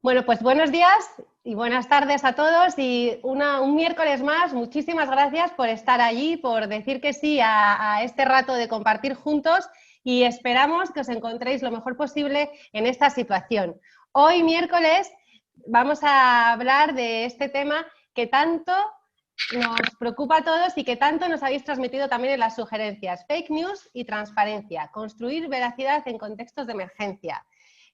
Bueno, pues buenos días y buenas tardes a todos y un miércoles más, muchísimas gracias por estar allí, por decir que sí a este rato de compartir juntos y esperamos que os encontréis lo mejor posible en esta situación. Hoy miércoles vamos a hablar de este tema que tanto nos preocupa a todos y que tanto nos habéis transmitido también en las sugerencias: fake news y transparencia, construir veracidad en contextos de emergencia.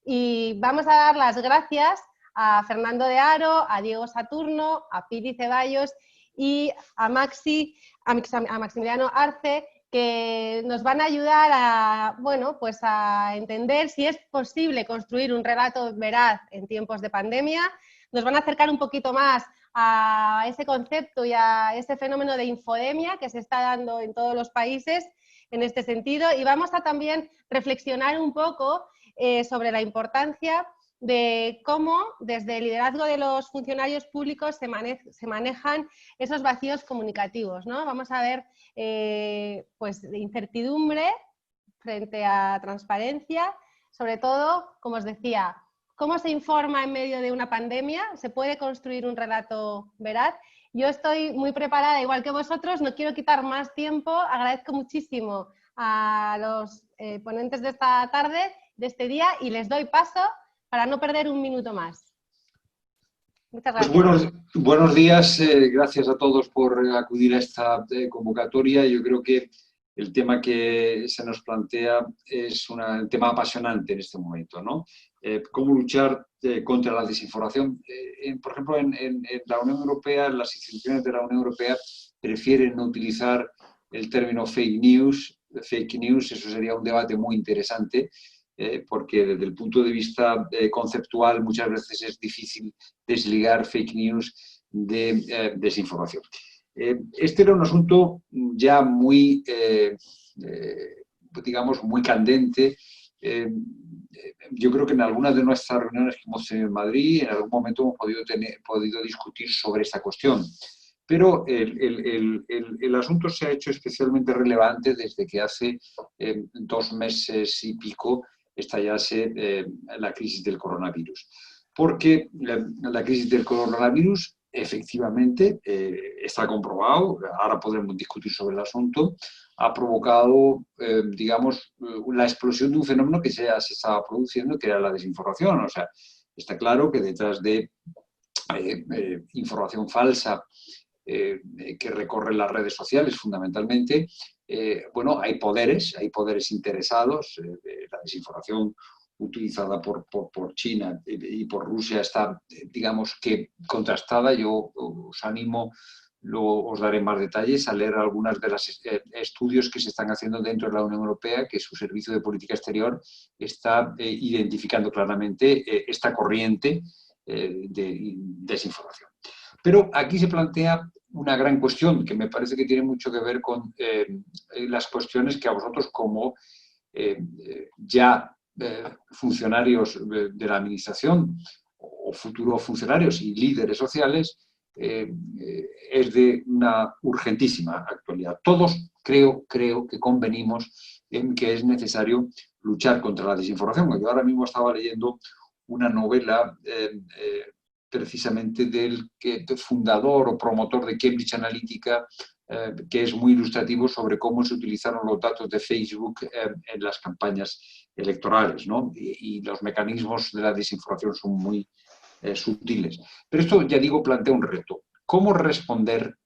Y vamos a dar las gracias a Fernando de Haro, a Diego Saturno, a Pili Ceballos y a Maximiliano Arce, que nos van a ayudar a, bueno, pues a entender si es posible construir un relato veraz en tiempos de pandemia. Nos van a acercar un poquito más a ese concepto y a ese fenómeno de infodemia que se está dando en todos los países en este sentido, y vamos a también reflexionar un poco sobre la importancia de cómo desde el liderazgo de los funcionarios públicos se manejan esos vacíos comunicativos, ¿no? Vamos a ver pues incertidumbre frente a transparencia, sobre todo, como os decía, cómo se informa en medio de una pandemia, se puede construir un relato veraz. Yo estoy muy preparada, igual que vosotros, no quiero quitar más tiempo, agradezco muchísimo a los ponentes de esta tarde, de este día, y les doy paso para no perder un minuto más. Muchas Pues gracias. buenos días, gracias a todos por acudir a esta convocatoria. Yo creo que el tema que se nos plantea es un tema apasionante en este momento, ¿no? Cómo luchar contra la desinformación. Por ejemplo, en la Unión Europea, las instituciones de la Unión Europea prefieren no utilizar el término fake news. Fake news, eso sería un debate muy interesante, porque desde el punto de vista conceptual muchas veces es difícil desligar fake news de desinformación. Este era un asunto ya muy, digamos, muy candente. Yo creo que en algunas de nuestras reuniones que hemos tenido en Madrid, en algún momento hemos podido discutir sobre esta cuestión. Pero el asunto se ha hecho especialmente relevante desde que hace 2 meses y pico estallase la crisis del coronavirus. Porque la crisis del coronavirus efectivamente está comprobado, ahora podremos discutir sobre el asunto, ha provocado, digamos, la explosión de un fenómeno que ya se estaba produciendo, que era la desinformación. O sea, está claro que detrás de información falsa que recorren las redes sociales fundamentalmente, bueno, hay poderes interesados. La desinformación utilizada por China y por Rusia está, digamos que, contrastada. Yo os animo, luego os daré más detalles, a leer algunas de los estudios que se están haciendo dentro de la Unión Europea, que su Servicio de Política Exterior está identificando claramente esta corriente de desinformación. Pero aquí se plantea una gran cuestión que me parece que tiene mucho que ver con las cuestiones que a vosotros, como ya funcionarios de la administración o futuros funcionarios y líderes sociales, es de una urgentísima actualidad. Todos creo que convenimos en que es necesario luchar contra la desinformación. Yo ahora mismo estaba leyendo una novela precisamente del fundador o promotor de Cambridge Analytica, que es muy ilustrativo sobre cómo se utilizaron los datos de Facebook en las campañas electorales, ¿no? Y los mecanismos de la desinformación son muy sutiles. Pero esto, ya digo, plantea un reto. ¿Cómo responder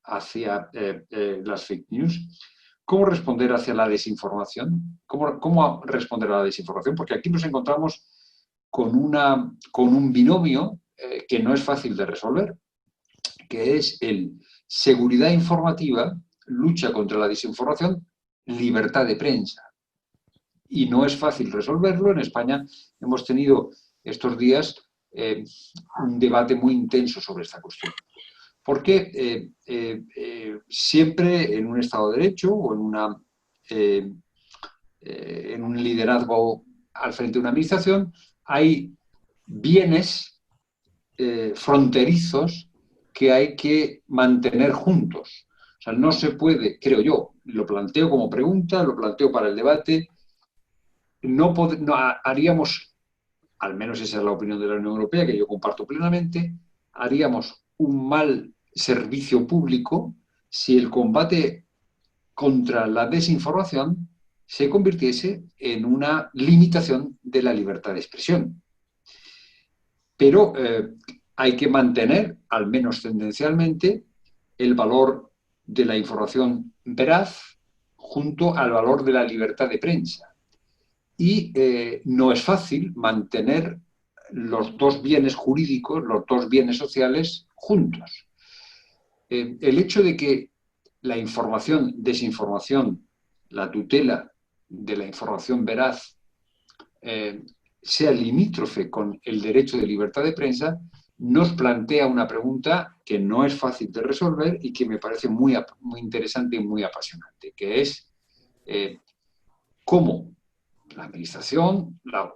hacia las fake news? ¿Cómo responder hacia la desinformación? ¿Cómo responder a la desinformación? Porque aquí nos encontramos con un binomio que no es fácil de resolver, que es el seguridad informativa, lucha contra la desinformación, libertad de prensa. Y no es fácil resolverlo. En España hemos tenido estos días un debate muy intenso sobre esta cuestión. Porque siempre en un Estado de Derecho o en un liderazgo al frente de una administración hay bienes fronterizos que hay que mantener juntos. O sea, no se puede, creo yo, lo planteo como pregunta, lo planteo para el debate, no haríamos al menos esa es la opinión de la Unión Europea, que yo comparto plenamente, haríamos un mal servicio público si el combate contra la desinformación se convirtiese en una limitación de la libertad de expresión. Pero hay que mantener, al menos tendencialmente, el valor de la información veraz junto al valor de la libertad de prensa. Y no es fácil mantener los dos bienes jurídicos, los dos bienes sociales juntos. El hecho de que la información, desinformación, la tutela de la información veraz sea limítrofe con el derecho de libertad de prensa, nos plantea una pregunta que no es fácil de resolver y que me parece muy, muy interesante y muy apasionante, que es cómo la Administración, las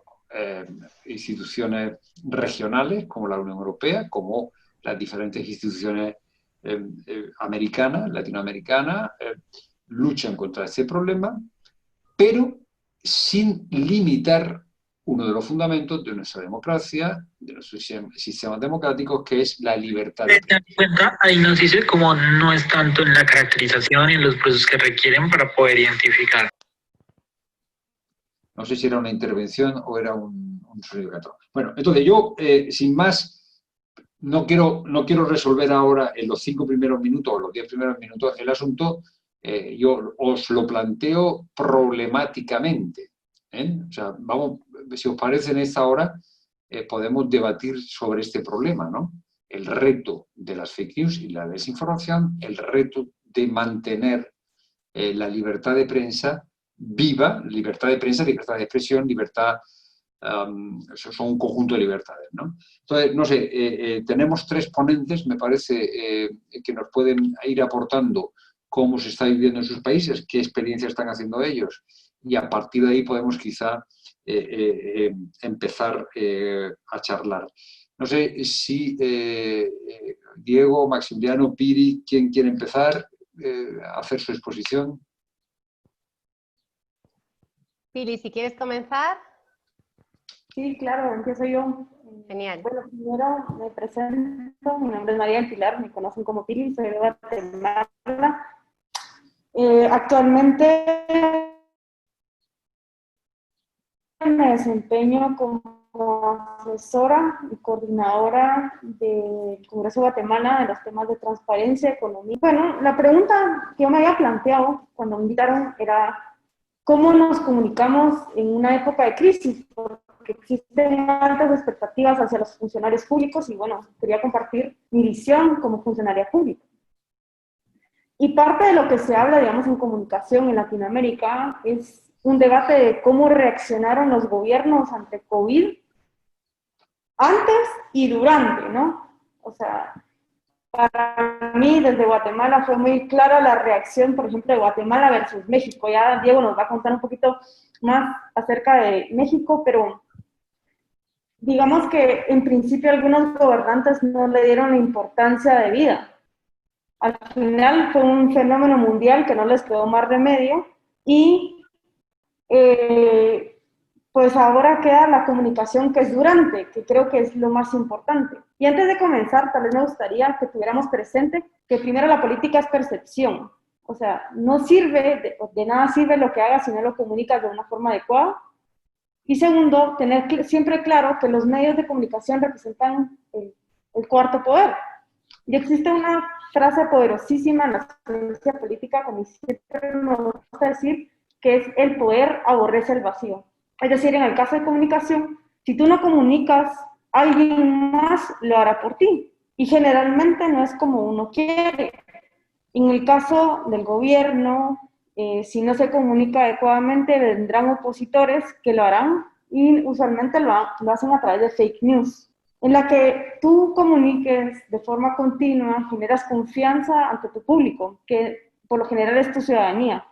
instituciones regionales como la Unión Europea, como las diferentes instituciones americanas, latinoamericanas, luchan contra este problema, pero sin limitar uno de los fundamentos de nuestra democracia, de nuestros sistemas democráticos, que es la libertad de prensa. En cuenta, ahí nos dice cómo no es tanto en la caracterización y en los procesos que requieren para poder identificar. No sé si era una intervención o era un sonido gato. Bueno, entonces yo, sin más, no quiero resolver ahora en los 5 primeros minutos o los 10 primeros minutos el asunto. Yo os lo planteo problemáticamente. O sea, vamos, si os parece en esta hora, podemos debatir sobre este problema, ¿no? El reto de las fake news y la desinformación, el reto de mantener la libertad de prensa viva, libertad de prensa, libertad de expresión, libertad, son un conjunto de libertades, ¿no? Entonces, no sé, tenemos 3 ponentes, me parece, que nos pueden ir aportando cómo se está viviendo en sus países, qué experiencias están haciendo ellos, y a partir de ahí podemos quizá empezar a charlar. No sé si Diego, Maximiliano, Piri, ¿quién quiere empezar a hacer su exposición? Pili, si quieres comenzar. Sí, claro, empiezo yo. Genial. Bueno, primero me presento, mi nombre es María del Pilar, me conocen como Pili, soy de Guatemala. Actualmente me desempeño como asesora y coordinadora del Congreso de Guatemala de los temas de transparencia, economía. Bueno, la pregunta que yo me había planteado cuando me invitaron era ¿cómo nos comunicamos en una época de crisis? Porque existen altas expectativas hacia los funcionarios públicos y bueno, quería compartir mi visión como funcionaria pública. Y parte de lo que se habla, digamos, en comunicación en Latinoamérica es un debate de cómo reaccionaron los gobiernos ante COVID antes y durante, ¿no? O sea, para mí desde Guatemala fue muy clara la reacción, por ejemplo, de Guatemala versus México. Ya Diego nos va a contar un poquito más acerca de México, pero digamos que en principio algunos gobernantes no le dieron la importancia debida. Al final fue un fenómeno mundial que no les quedó más remedio y pues ahora queda la comunicación que es durante, que creo que es lo más importante. Y antes de comenzar, tal vez me gustaría que tuviéramos presente que primero la política es percepción. O sea, no sirve, de nada sirve lo que hagas si no lo comunicas de una forma adecuada. Y segundo, tener siempre claro que los medios de comunicación representan el cuarto poder. Y existe una frase poderosísima en la ciencia política, como siempre me gusta decir, que es el poder aborrece el vacío. Es decir, en el caso de comunicación, si tú no comunicas, alguien más lo hará por ti. Y generalmente no es como uno quiere. En el caso del gobierno, si no se comunica adecuadamente, vendrán opositores que lo harán y usualmente lo hacen a través de fake news, en la que tú comuniques de forma continua, generas confianza ante tu público, que por lo general es tu ciudadanía.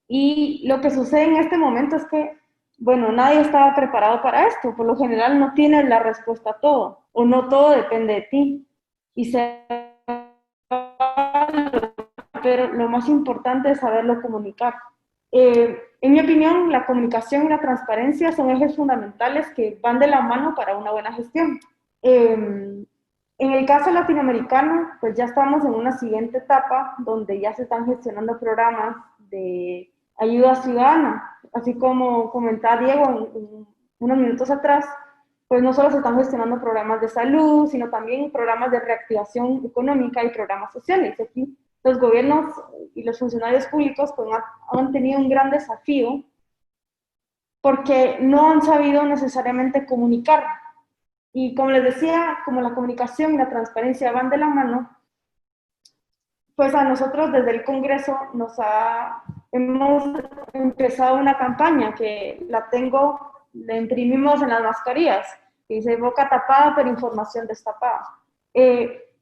Y lo que sucede en este momento es que, bueno, nadie estaba preparado para esto. Por lo general no tienes la respuesta a todo, o no todo depende de ti. Pero lo más importante es saberlo comunicar. En mi opinión, la comunicación y la transparencia son ejes fundamentales que van de la mano para una buena gestión. En el caso latinoamericano, pues ya estamos en una siguiente etapa donde ya se están gestionando programas de ayuda ciudadana, así como comentaba Diego unos minutos atrás, pues no solo se están gestionando programas de salud, sino también programas de reactivación económica y programas sociales. Aquí los gobiernos y los funcionarios públicos pues, han tenido un gran desafío porque no han sabido necesariamente comunicar. Y como les decía, como la comunicación y la transparencia van de la mano, pues a nosotros desde el Congreso hemos empezado una campaña que la imprimimos en las mascarillas, que dice boca tapada pero información destapada.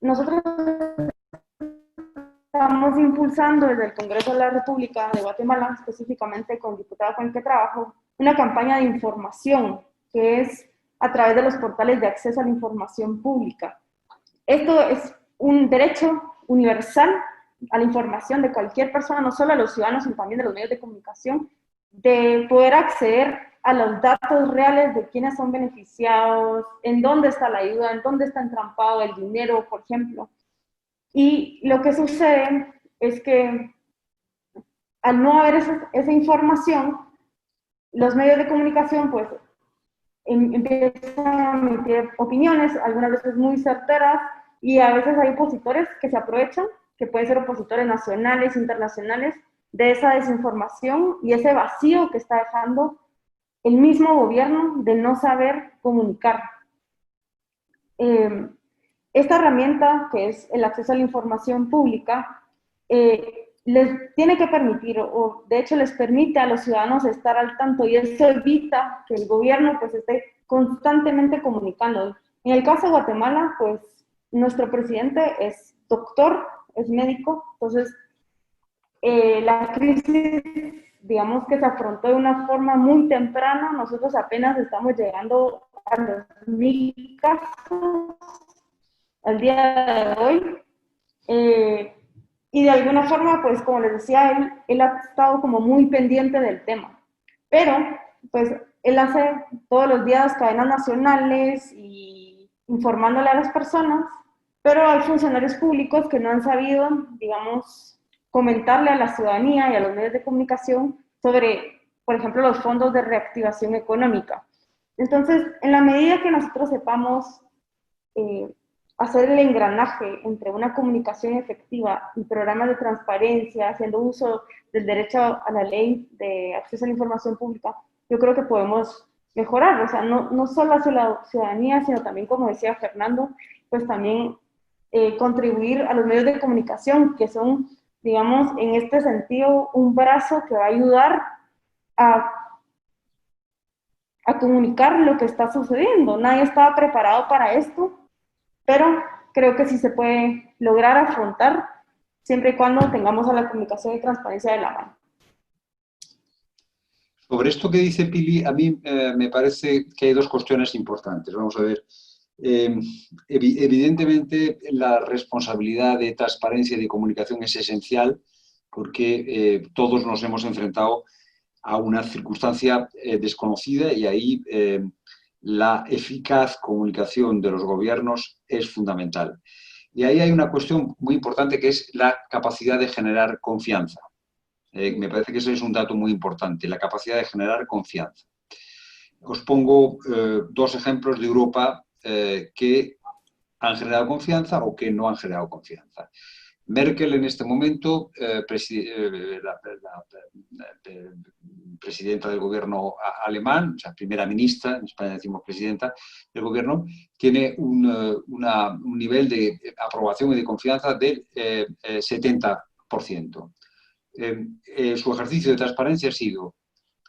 Nosotros estamos impulsando desde el Congreso de la República de Guatemala, específicamente con el diputado con el que trabajo, una campaña de información que es a través de los portales de acceso a la información pública. Esto es un derecho universal a la información de cualquier persona, no solo a los ciudadanos, sino también de los medios de comunicación, de poder acceder a los datos reales de quiénes son beneficiados, en dónde está la ayuda, en dónde está entrampado el dinero, por ejemplo. Y lo que sucede es que al no haber esa información, los medios de comunicación pues empiezan a emitir opiniones, algunas veces muy certeras, y a veces hay opositores que se aprovechan, que pueden ser opositores nacionales, internacionales, de esa desinformación y ese vacío que está dejando el mismo gobierno de no saber comunicar. Esta herramienta, que es el acceso a la información pública, les tiene que permitir, o de hecho les permite a los ciudadanos estar al tanto, y eso evita que el gobierno pues esté constantemente comunicando. En el caso de Guatemala, pues nuestro presidente es doctor, es médico, entonces la crisis, digamos que se afrontó de una forma muy temprana, nosotros apenas estamos llegando a los 1000 casos al día de hoy, y de alguna forma, pues como les decía, él ha estado como muy pendiente del tema, pero pues él hace todos los días cadenas nacionales y informándole a las personas, pero hay funcionarios públicos que no han sabido, digamos, comentarle a la ciudadanía y a los medios de comunicación sobre, por ejemplo, los fondos de reactivación económica. Entonces, en la medida que nosotros sepamos hacer el engranaje entre una comunicación efectiva y programas de transparencia, haciendo uso del derecho a la ley de acceso a la información pública, yo creo que podemos mejorar, o sea, no solo hacia la ciudadanía, sino también, como decía Fernando, pues también contribuir a los medios de comunicación, que son, digamos, en este sentido, un brazo que va a ayudar a comunicar lo que está sucediendo. Nadie estaba preparado para esto, pero creo que sí se puede lograr afrontar siempre y cuando tengamos a la comunicación y transparencia de la mano. Sobre esto que dice Pili, a mí me parece que hay dos cuestiones importantes. Vamos a ver. Evidentemente, la responsabilidad de transparencia y de comunicación es esencial porque todos nos hemos enfrentado a una circunstancia desconocida y ahí la eficaz comunicación de los gobiernos es fundamental. Y ahí hay una cuestión muy importante que es la capacidad de generar confianza. Me parece que ese es un dato muy importante, la capacidad de generar confianza. Os pongo dos ejemplos de Europa que han generado confianza o que no han generado confianza. Merkel en este momento, presidenta del gobierno alemán, o sea, primera ministra, en España decimos presidenta del gobierno, tiene un nivel de aprobación y de confianza del 70%. Su ejercicio de transparencia ha sido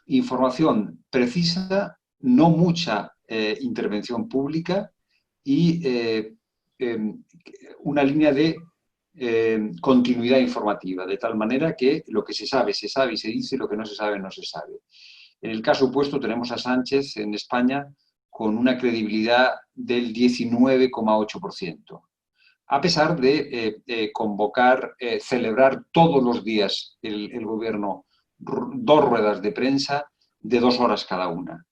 información precisa, no mucha intervención pública y una línea de continuidad informativa, de tal manera que lo que se sabe y se dice, y lo que no se sabe, no se sabe. En el caso opuesto tenemos a Sánchez en España con una credibilidad del 19,8%. A pesar de convocar, celebrar todos los días el gobierno 2 ruedas de prensa de 2 horas cada una.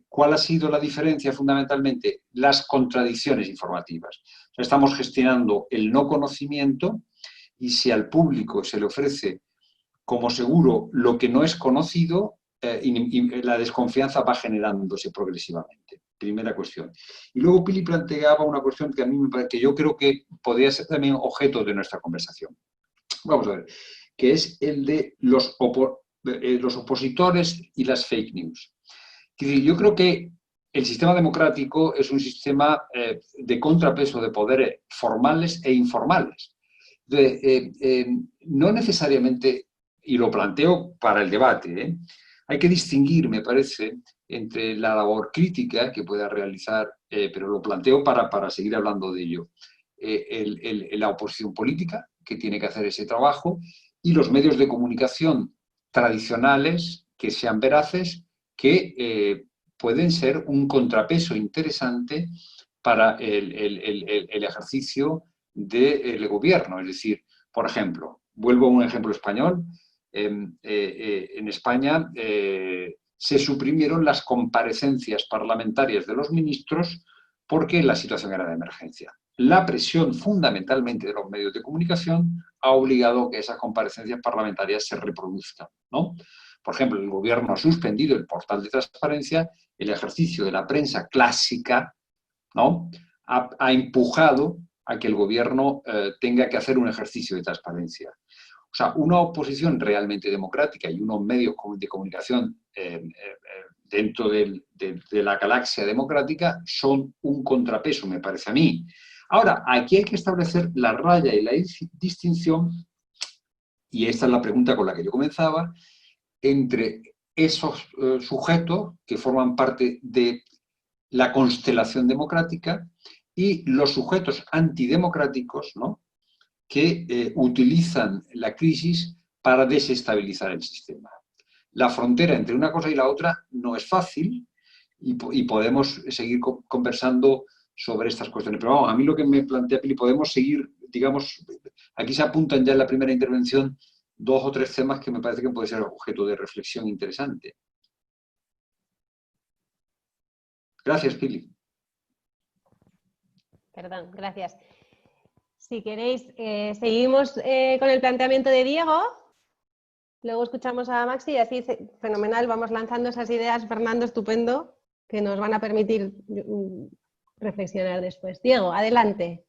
¿Cuál ha sido la diferencia fundamentalmente? Las contradicciones informativas. O sea, estamos gestionando el no conocimiento y si al público se le ofrece como seguro lo que no es conocido, y la desconfianza va generándose progresivamente. Primera cuestión. Y luego Pili planteaba una cuestión que a mí me parece, que yo creo que podría ser también objeto de nuestra conversación. Vamos a ver, que es el de los opositores y las fake news. Yo creo que el sistema democrático es un sistema de contrapeso de poderes formales e informales. No necesariamente, y lo planteo para el debate, hay que distinguir, me parece, entre la labor crítica que pueda realizar, pero lo planteo para seguir hablando de ello, la oposición política, que tiene que hacer ese trabajo, y los medios de comunicación tradicionales, que sean veraces, que pueden ser un contrapeso interesante para el ejercicio del gobierno. Es decir, por ejemplo, vuelvo a un ejemplo español, en España se suprimieron las comparecencias parlamentarias de los ministros porque la situación era de emergencia. La presión fundamentalmente de los medios de comunicación ha obligado a que esas comparecencias parlamentarias se reproduzcan, ¿no? Por ejemplo, el gobierno ha suspendido el portal de transparencia, el ejercicio de la prensa clásica, ¿no? Ha empujado a que el gobierno tenga que hacer un ejercicio de transparencia. O sea, una oposición realmente democrática y unos medios de comunicación dentro de la galaxia democrática son un contrapeso, me parece a mí. Ahora, aquí hay que establecer la raya y la distinción, y esta es la pregunta con la que yo comenzaba, entre esos sujetos que forman parte de la constelación democrática y los sujetos antidemocráticos, ¿no?, que utilizan la crisis para desestabilizar el sistema. La frontera entre una cosa y la otra no es fácil y podemos seguir conversando sobre estas cuestiones. Pero vamos, a mí lo que me plantea Pili, podemos seguir, digamos, aquí se apuntan ya en la primera intervención 2 o 3 temas que me parece que puede ser objeto de reflexión interesante. Gracias, Pili. Perdón, gracias. Si queréis, seguimos con el planteamiento de Diego, luego escuchamos a Maxi y así, fenomenal, vamos lanzando esas ideas, Fernando, estupendo, que nos van a permitir reflexionar después. Diego, adelante.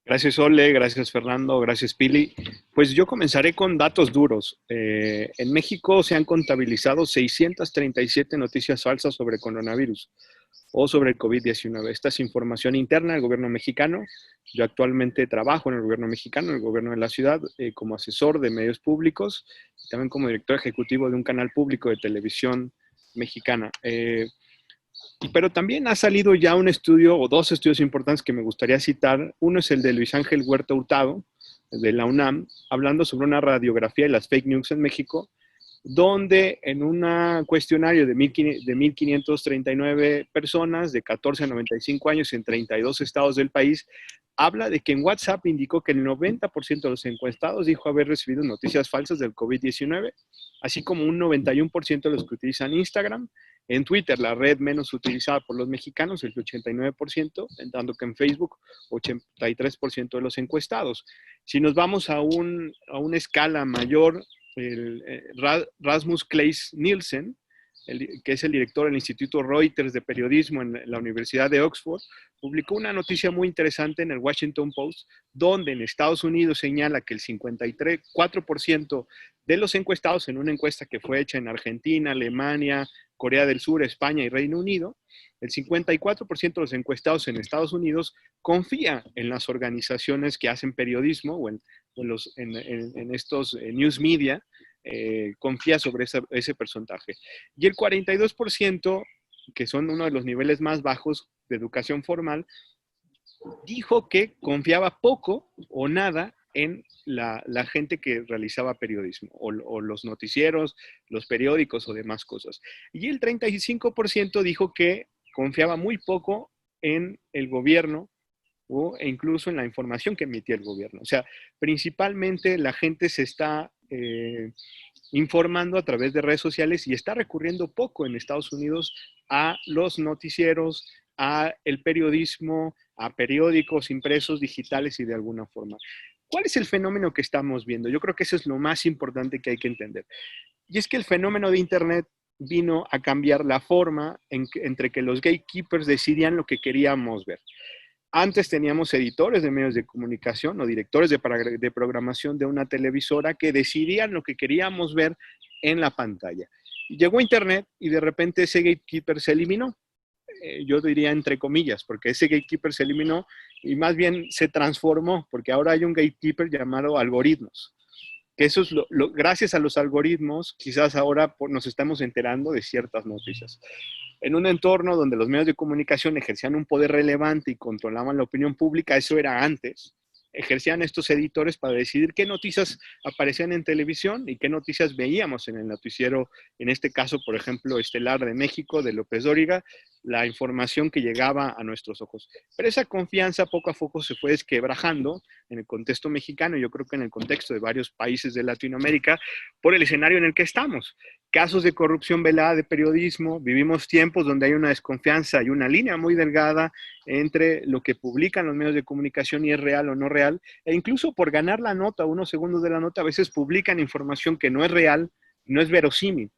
Gracias, Ole, gracias, Fernando, gracias, Pili. Pues yo comenzaré con datos duros. En México se han contabilizado 637 noticias falsas sobre coronavirus o sobre el COVID-19. Esta es información interna del gobierno mexicano. Yo actualmente trabajo en el gobierno mexicano, en el gobierno de la ciudad, como asesor de medios públicos y también como director ejecutivo de un canal público de televisión mexicana. Pero también ha salido ya un estudio o 2 estudios importantes que me gustaría citar. Uno es el de Luis Ángel Huerta Hurtado, de la UNAM, hablando sobre una radiografía de las fake news en México, donde en un cuestionario de 1.539 personas de 14 a 95 años en 32 estados del país, habla de que en WhatsApp indicó que el 90% de los encuestados dijo haber recibido noticias falsas del COVID-19, así como un 91% de los que utilizan Instagram. En Twitter, la red menos utilizada por los mexicanos, el 89%, dando que en Facebook, 83% de los encuestados. Si nos vamos a una escala mayor, Rasmus Claes Nielsen, que es el director del Instituto Reuters de Periodismo en la Universidad de Oxford, publicó una noticia muy interesante en el Washington Post, donde en Estados Unidos señala que el 54% de los encuestados en una encuesta que fue hecha en Argentina, Alemania, Corea del Sur, España y Reino Unido, el 54% de los encuestados en Estados Unidos confía en las organizaciones que hacen periodismo o en estos news media, confía sobre ese porcentaje. Y el 42%, que son uno de los niveles más bajos de educación formal, dijo que confiaba poco o nada en la gente que realizaba periodismo, o los noticieros, los periódicos o demás cosas. Y el 35% dijo que confiaba muy poco en el gobierno e incluso en la información que emitía el gobierno. O sea, principalmente la gente se está informando a través de redes sociales y está recurriendo poco en Estados Unidos a los noticieros, a el periodismo, a periódicos impresos, digitales y de alguna forma. ¿Cuál es el fenómeno que estamos viendo? Yo creo que eso es lo más importante que hay que entender. Y es que el fenómeno de Internet vino a cambiar la forma entre que los gatekeepers decidían lo que queríamos ver. Antes teníamos editores de medios de comunicación o directores de programación de una televisora que decidían lo que queríamos ver en la pantalla. Llegó Internet y de repente ese gatekeeper se eliminó. Yo diría entre comillas, porque ese gatekeeper se eliminó y más bien se transformó, porque ahora hay un gatekeeper llamado algoritmos. Que eso es gracias a los algoritmos, quizás ahora nos estamos enterando de ciertas noticias. En un entorno donde los medios de comunicación ejercían un poder relevante y controlaban la opinión pública, eso era antes, ejercían estos editores para decidir qué noticias aparecían en televisión y qué noticias veíamos en el noticiero, en este caso, por ejemplo, estelar de México, de López Dóriga, la información que llegaba a nuestros ojos. Pero esa confianza poco a poco se fue desquebrajando en el contexto mexicano, yo creo que en el contexto de varios países de Latinoamérica, por el escenario en el que estamos. Casos de corrupción velada de periodismo, vivimos tiempos donde hay una desconfianza y una línea muy delgada entre lo que publican los medios de comunicación y es real o no real, e incluso por ganar la nota, unos segundos de la nota, a veces publican información que no es real, no es verosímil.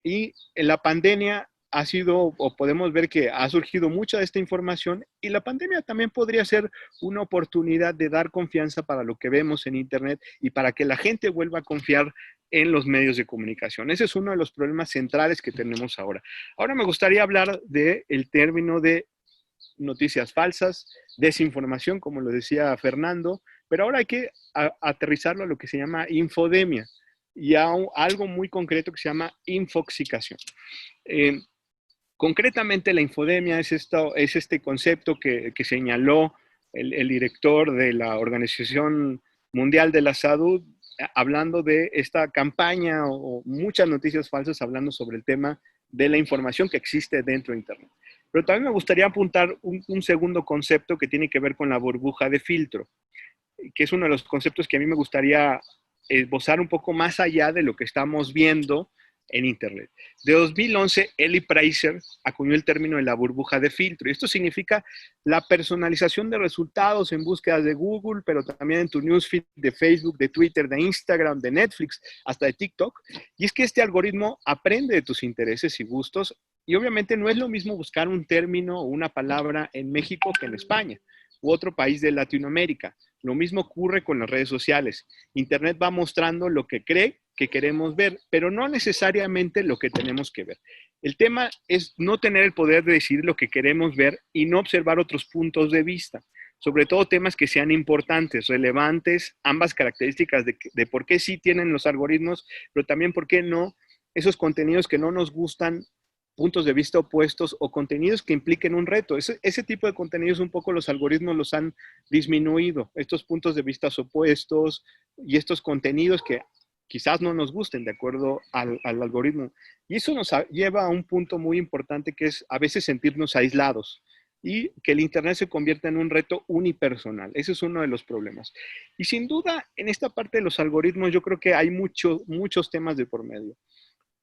Y en la pandemia ha sido, o podemos ver que ha surgido mucha de esta información, y la pandemia también podría ser una oportunidad de dar confianza para lo que vemos en Internet y para que la gente vuelva a confiar en los medios de comunicación. Ese es uno de los problemas centrales que tenemos ahora. Ahora me gustaría hablar del término de noticias falsas, desinformación, como lo decía Fernando, pero ahora hay que aterrizarlo a lo que se llama infodemia y a algo muy concreto que se llama infoxicación. Concretamente, la infodemia es este concepto que señaló el director de la Organización Mundial de la Salud, hablando de esta campaña o muchas noticias falsas hablando sobre el tema de la información que existe dentro de Internet. Pero también me gustaría apuntar un segundo concepto que tiene que ver con la burbuja de filtro, que es uno de los conceptos que a mí me gustaría esbozar un poco más allá de lo que estamos viendo en Internet. De 2011, Eli Preiser acuñó el término de la burbuja de filtro. Y esto significa la personalización de resultados en búsquedas de Google, pero también en tu newsfeed de Facebook, de Twitter, de Instagram, de Netflix, hasta de TikTok. Y es que este algoritmo aprende de tus intereses y gustos. Y obviamente no es lo mismo buscar un término o una palabra en México que en España u otro país de Latinoamérica. Lo mismo ocurre con las redes sociales. Internet va mostrando lo que cree que queremos ver, pero no necesariamente lo que tenemos que ver. El tema es no tener el poder de decidir lo que queremos ver y no observar otros puntos de vista, sobre todo temas que sean importantes, relevantes, ambas características de por qué sí tienen los algoritmos, pero también por qué no, esos contenidos que no nos gustan, puntos de vista opuestos o contenidos que impliquen un reto. Ese tipo de contenidos un poco los algoritmos los han disminuido, estos puntos de vista opuestos y estos contenidos que quizás no nos gusten de acuerdo al algoritmo. Y eso nos lleva a un punto muy importante que es a veces sentirnos aislados y que el Internet se convierta en un reto unipersonal. Ese es uno de los problemas. Y sin duda, en esta parte de los algoritmos yo creo que hay muchos temas de por medio.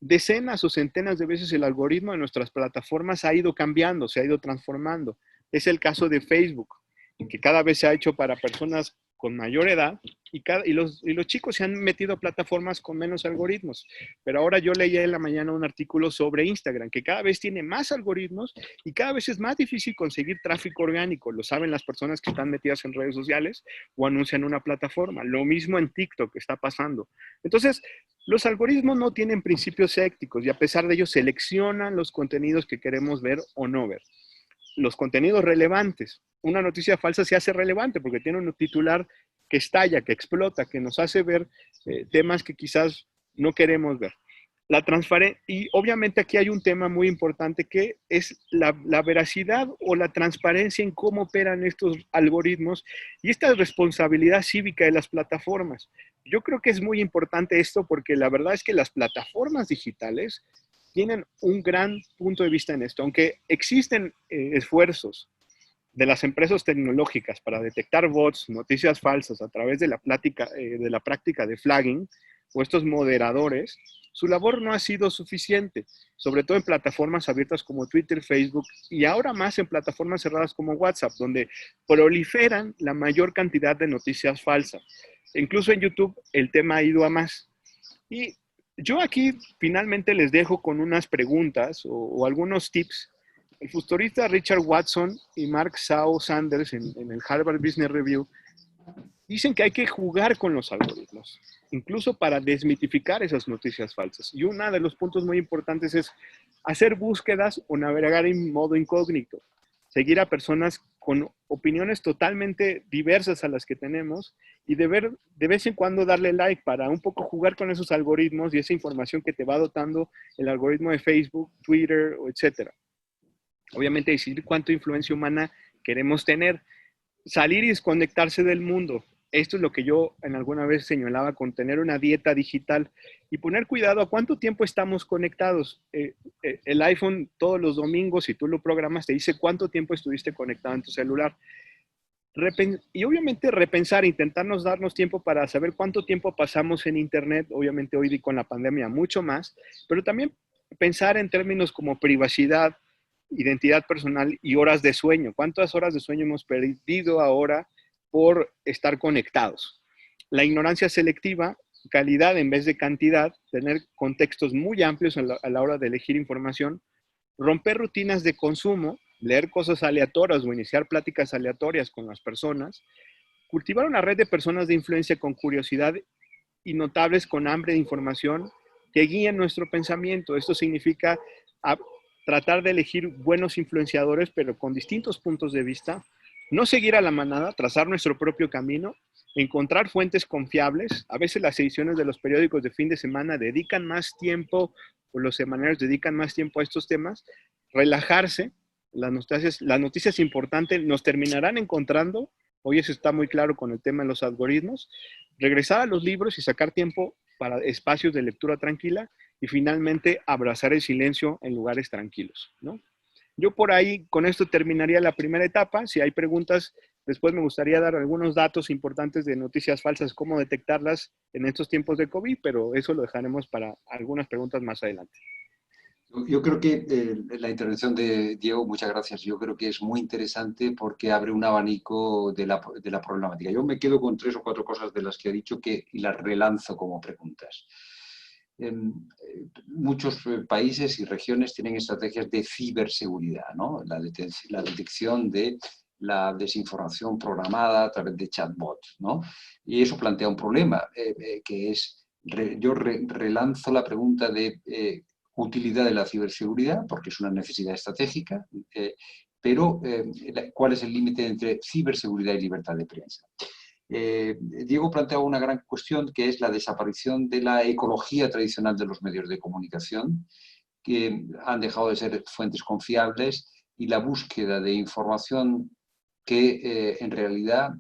Decenas o centenas de veces el algoritmo de nuestras plataformas ha ido cambiando, se ha ido transformando. Es el caso de Facebook, que cada vez se ha hecho para personas con mayor edad y los chicos se han metido a plataformas con menos algoritmos. Pero ahora yo leía en la mañana un artículo sobre Instagram, que cada vez tiene más algoritmos y cada vez es más difícil conseguir tráfico orgánico. Lo saben las personas que están metidas en redes sociales o anuncian una plataforma. Lo mismo en TikTok está pasando. Entonces, los algoritmos no tienen principios éticos y a pesar de ello seleccionan los contenidos que queremos ver o no ver. Los contenidos relevantes. Una noticia falsa se hace relevante porque tiene un titular que estalla, que explota, que nos hace ver temas que quizás no queremos ver. Y obviamente aquí hay un tema muy importante que es la veracidad o la transparencia en cómo operan estos algoritmos y esta responsabilidad cívica de las plataformas. Yo creo que es muy importante esto porque la verdad es que las plataformas digitales tienen un gran punto de vista en esto. Aunque existen esfuerzos de las empresas tecnológicas para detectar bots, noticias falsas a través de la práctica de flagging, o estos moderadores, su labor no ha sido suficiente, sobre todo en plataformas abiertas como Twitter, Facebook y ahora más en plataformas cerradas como WhatsApp, donde proliferan la mayor cantidad de noticias falsas. Incluso en YouTube el tema ha ido a más. Y yo aquí finalmente les dejo con unas preguntas o algunos tips. El futurista Richard Watson y Mark Sao Sanders en el Harvard Business Review dicen que hay que jugar con los algoritmos, incluso para desmitificar esas noticias falsas. Y uno de los puntos muy importantes es hacer búsquedas o navegar en modo incógnito, seguir a personas con opiniones totalmente diversas a las que tenemos y de vez en cuando darle like para un poco jugar con esos algoritmos y esa información que te va dotando el algoritmo de Facebook, Twitter, etcétera. Obviamente decidir cuánta influencia humana queremos tener. Salir y desconectarse del mundo. Esto es lo que yo en alguna vez señalaba con tener una dieta digital y poner cuidado a cuánto tiempo estamos conectados. El iPhone todos los domingos, si tú lo programas, te dice cuánto tiempo estuviste conectado en tu celular. Y obviamente repensar, intentarnos darnos tiempo para saber cuánto tiempo pasamos en Internet, obviamente hoy con la pandemia mucho más, pero también pensar en términos como privacidad, identidad personal y horas de sueño. ¿Cuántas horas de sueño hemos perdido ahora por estar conectados? La ignorancia selectiva, calidad en vez de cantidad, tener contextos muy amplios a la hora de elegir información, romper rutinas de consumo, leer cosas aleatorias o iniciar pláticas aleatorias con las personas, cultivar una red de personas de influencia con curiosidad y notables con hambre de información que guíen nuestro pensamiento. Esto significa tratar de elegir buenos influenciadores, pero con distintos puntos de vista, no seguir a la manada, trazar nuestro propio camino, encontrar fuentes confiables. A veces las ediciones de los periódicos de fin de semana dedican más tiempo, o los semanarios dedican más tiempo a estos temas, relajarse, las noticias importantes nos terminarán encontrando, hoy eso está muy claro con el tema de los algoritmos, regresar a los libros y sacar tiempo para espacios de lectura tranquila, y finalmente abrazar el silencio en lugares tranquilos, ¿no? Yo por ahí con esto terminaría la primera etapa. Si hay preguntas, después me gustaría dar algunos datos importantes de noticias falsas, cómo detectarlas en estos tiempos de COVID, pero eso lo dejaremos para algunas preguntas más adelante. Yo creo que la intervención de Diego, muchas gracias, yo creo que es muy interesante porque abre un abanico de la problemática. Yo me quedo con 3 o 4 cosas de las que ha dicho y las relanzo como preguntas. Muchos países y regiones tienen estrategias de ciberseguridad, ¿no? La detección de la desinformación programada a través de chatbots, ¿no? Y eso plantea un problema, que es, yo relanzo la pregunta de utilidad de la ciberseguridad, porque es una necesidad estratégica, pero ¿cuál es el límite entre ciberseguridad y libertad de prensa? Diego planteaba una gran cuestión que es la desaparición de la ecología tradicional de los medios de comunicación, que han dejado de ser fuentes confiables, y la búsqueda de información que en realidad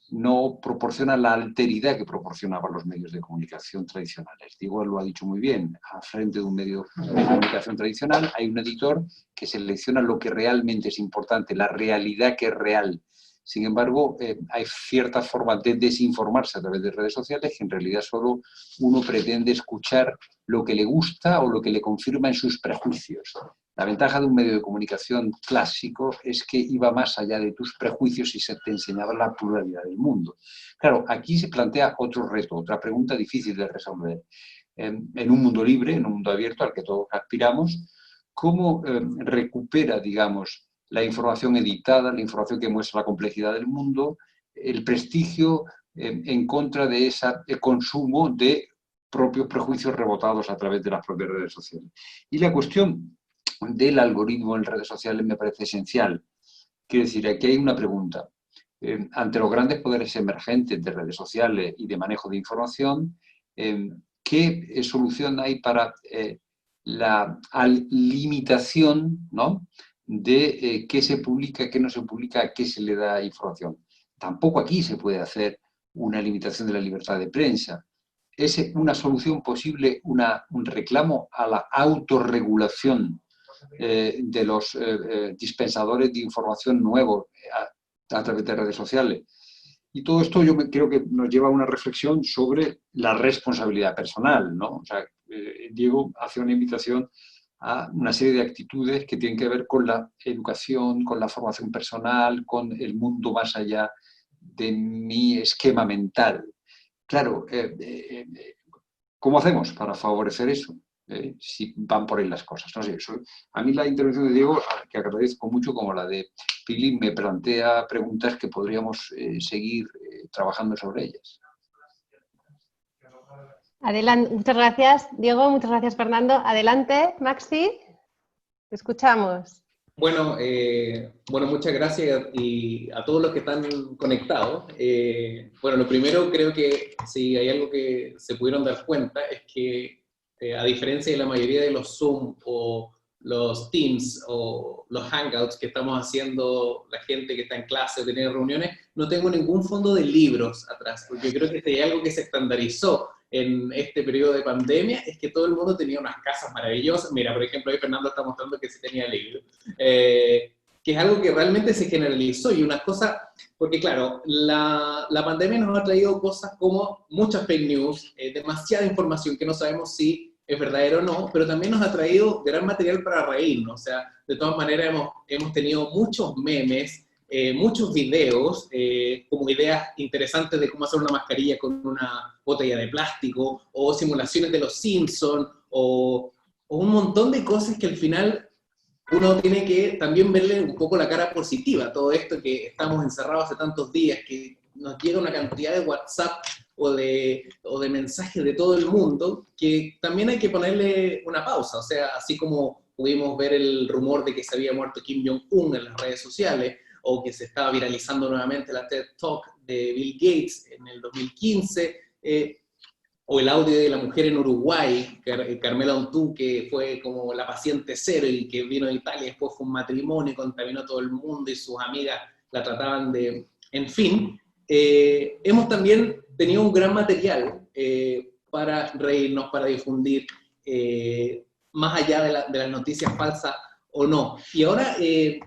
no proporciona la alteridad que proporcionaban los medios de comunicación tradicionales. Diego lo ha dicho muy bien, al frente de un medio de comunicación tradicional hay un editor que selecciona lo que realmente es importante, la realidad que es real. Sin embargo, hay ciertas formas de desinformarse a través de redes sociales que en realidad solo uno pretende escuchar lo que le gusta o lo que le confirma en sus prejuicios. La ventaja de un medio de comunicación clásico es que iba más allá de tus prejuicios y se te enseñaba la pluralidad del mundo. Claro, aquí se plantea otro reto, otra pregunta difícil de resolver. En un mundo libre, en un mundo abierto al que todos aspiramos, ¿cómo recupera, digamos, la información editada, la información que muestra la complejidad del mundo, el prestigio en contra de ese consumo de propios prejuicios rebotados a través de las propias redes sociales? Y la cuestión del algoritmo en redes sociales me parece esencial. Quiero decir, aquí hay una pregunta. Ante los grandes poderes emergentes de redes sociales y de manejo de información, ¿qué solución hay para la limitación, ¿no?, de qué se publica, qué no se publica, a qué se le da información? Tampoco aquí se puede hacer una limitación de la libertad de prensa. ¿Es una solución posible un reclamo a la autorregulación de los dispensadores de información nuevos a través de redes sociales? Y todo esto creo que nos lleva a una reflexión sobre la responsabilidad personal, ¿no? O sea, Diego hace una invitación a una serie de actitudes que tienen que ver con la educación, con la formación personal, con el mundo más allá de mi esquema mental. Claro, ¿cómo hacemos para favorecer eso? Si van por ahí las cosas. No sé, a mí la intervención de Diego, que agradezco mucho, como la de Pili, me plantea preguntas que podríamos seguir trabajando sobre ellas. Adelante, muchas gracias, Diego, muchas gracias, Fernando. Adelante, Maxi, te escuchamos. Bueno, muchas gracias y a todos los que están conectados. Bueno, lo primero, creo que si hay algo que se pudieron dar cuenta es que a diferencia de la mayoría de los Zoom o los Teams o los Hangouts que estamos haciendo la gente que está en clase o que tiene reuniones, no tengo ningún fondo de libros atrás, porque creo que si hay algo que se estandarizó en este periodo de pandemia es que todo el mundo tenía unas casas maravillosas. Mira, por ejemplo, ahí Fernando está mostrando que sí tenía libros, que es algo que realmente se generalizó y unas cosas, porque claro, la pandemia nos ha traído cosas como muchas fake news, demasiada información que no sabemos si es verdadero o no, pero también nos ha traído gran material para reírnos. O sea, de todas maneras hemos tenido muchos memes, muchos videos, como ideas interesantes de cómo hacer una mascarilla con una botella de plástico, o simulaciones de los Simpsons, o un montón de cosas que al final uno tiene que también verle un poco la cara positiva a todo esto, que estamos encerrados hace tantos días, que nos llega una cantidad de WhatsApp o de mensajes de todo el mundo, que también hay que ponerle una pausa. O sea, así como pudimos ver el rumor de que se había muerto Kim Jong-un en las redes sociales, o que se estaba viralizando nuevamente la TED Talk de Bill Gates en el 2015, o el audio de la mujer en Uruguay, Carmela Ontú, que fue como la paciente cero y que vino de Italia, después fue un matrimonio y contaminó a todo el mundo y sus amigas la trataban de... En fin, hemos también tenido un gran material para reírnos, para difundir, más allá de las noticias falsas o no. Y ahora,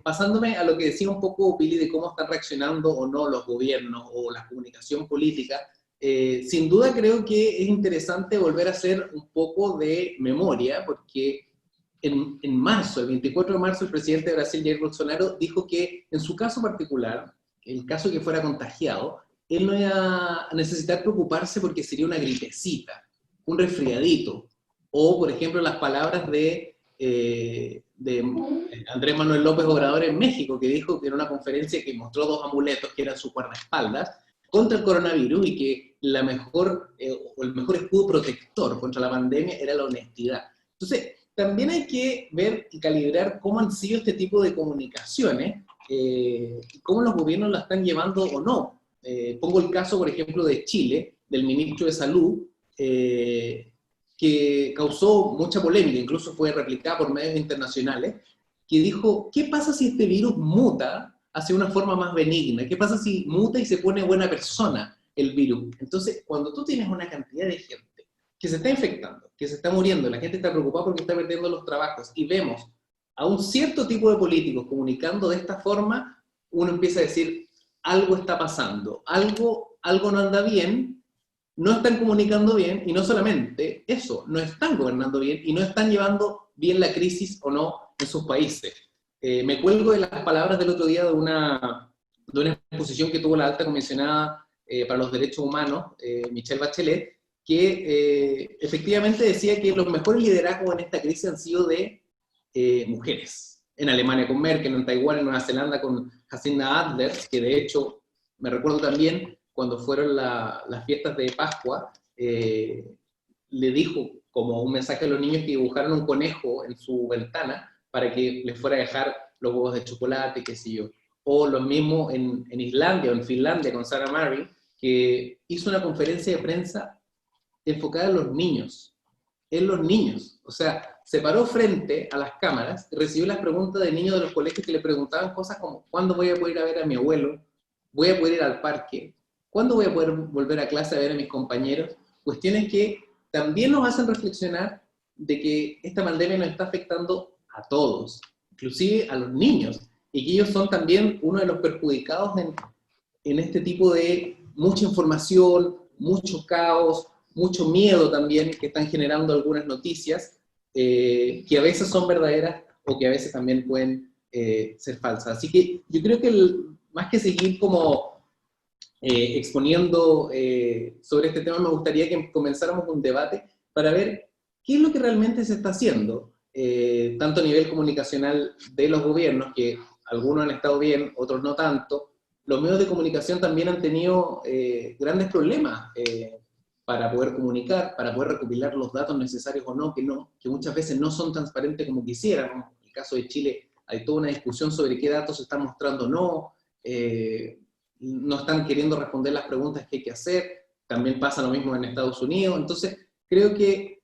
pasándome a lo que decía un poco Pili de cómo están reaccionando o no los gobiernos o la comunicación política, sin duda creo que es interesante volver a hacer un poco de memoria, porque en marzo, el 24 de marzo, el presidente de Brasil, Jair Bolsonaro, dijo que en su caso particular, el caso que fuera contagiado, él no iba a necesitar preocuparse porque sería una gripecita, un resfriadito, o por ejemplo las palabras de Andrés Manuel López Obrador en México, que dijo que en una conferencia que mostró 2 amuletos que eran sus guardaespaldas contra el coronavirus y que el mejor escudo protector contra la pandemia era la honestidad. Entonces, también hay que ver y calibrar cómo han sido este tipo de comunicaciones, cómo los gobiernos la están llevando o no. Pongo el caso, por ejemplo, de Chile, del ministro de Salud, que causó mucha polémica, incluso fue replicada por medios internacionales, que dijo, ¿qué pasa si este virus muta hacia una forma más benigna? ¿Qué pasa si muta y se pone buena persona el virus? Entonces, cuando tú tienes una cantidad de gente que se está infectando, que se está muriendo, la gente está preocupada porque está perdiendo los trabajos, y vemos a un cierto tipo de políticos comunicando de esta forma, uno empieza a decir, algo está pasando, algo no anda bien, no están comunicando bien, y no solamente eso, no están gobernando bien, y no están llevando bien la crisis o no en sus países. Me cuelgo de las palabras del otro día de una exposición que tuvo la alta comisionada para los derechos humanos, Michelle Bachelet, que efectivamente decía que los mejores liderazgos en esta crisis han sido de mujeres. En Alemania con Merkel, en Taiwán, en Nueva Zelanda con Jacinda Adler, que de hecho, me recuerdo también cuando fueron las fiestas de Pascua, le dijo como un mensaje a los niños que dibujaron un conejo en su ventana para que les fuera a dejar los huevos de chocolate, qué sé yo. O lo mismo en Islandia o en Finlandia con Sarah Murray, que hizo una conferencia de prensa enfocada en los niños. O sea, se paró frente a las cámaras y recibió las preguntas de niños de los colegios que le preguntaban cosas como, ¿cuándo voy a poder ir a ver a mi abuelo? ¿Voy a poder ir al parque? ¿Cuándo voy a poder volver a clase a ver a mis compañeros? Cuestiones que también nos hacen reflexionar de que esta pandemia nos está afectando a todos, inclusive a los niños, y que ellos son también uno de los perjudicados en este tipo de mucha información, mucho caos, mucho miedo también que están generando algunas noticias, que a veces son verdaderas o que a veces también pueden ser falsas. Así que yo creo que más que seguir como exponiendo sobre este tema, me gustaría que comenzáramos un debate para ver qué es lo que realmente se está haciendo, tanto a nivel comunicacional de los gobiernos, que algunos han estado bien, otros no tanto. Los medios de comunicación también han tenido grandes problemas para poder comunicar, para poder recopilar los datos necesarios o no, que muchas veces no son transparentes como quisiéramos. En el caso de Chile hay toda una discusión sobre qué datos se están mostrando o no, no están queriendo responder las preguntas que hay que hacer, también pasa lo mismo en Estados Unidos. Entonces creo que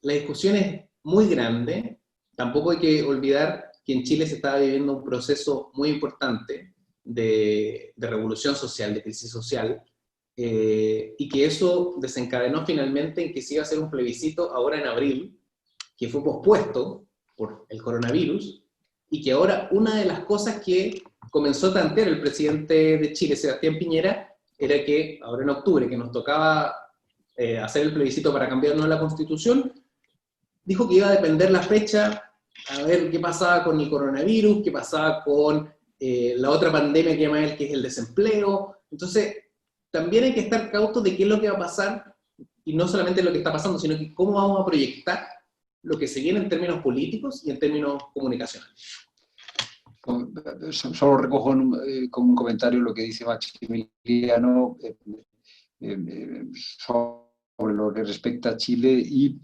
la discusión es muy grande. Tampoco hay que olvidar que en Chile se estaba viviendo un proceso muy importante de revolución social, de crisis social, y que eso desencadenó finalmente en que se iba a hacer un plebiscito ahora en abril, que fue pospuesto por el coronavirus, y que ahora una de las cosas que comenzó a tantear el presidente de Chile, Sebastián Piñera, era que ahora en octubre, que nos tocaba hacer el plebiscito para cambiarnos la Constitución, dijo que iba a depender la fecha, a ver qué pasaba con el coronavirus, qué pasaba con la otra pandemia que llama él, que es el desempleo. Entonces, también hay que estar cautos de qué es lo que va a pasar, y no solamente lo que está pasando, sino que cómo vamos a proyectar lo que se viene en términos políticos y en términos comunicacionales. Solo recojo como un comentario lo que dice Maximiliano sobre lo que respecta a Chile y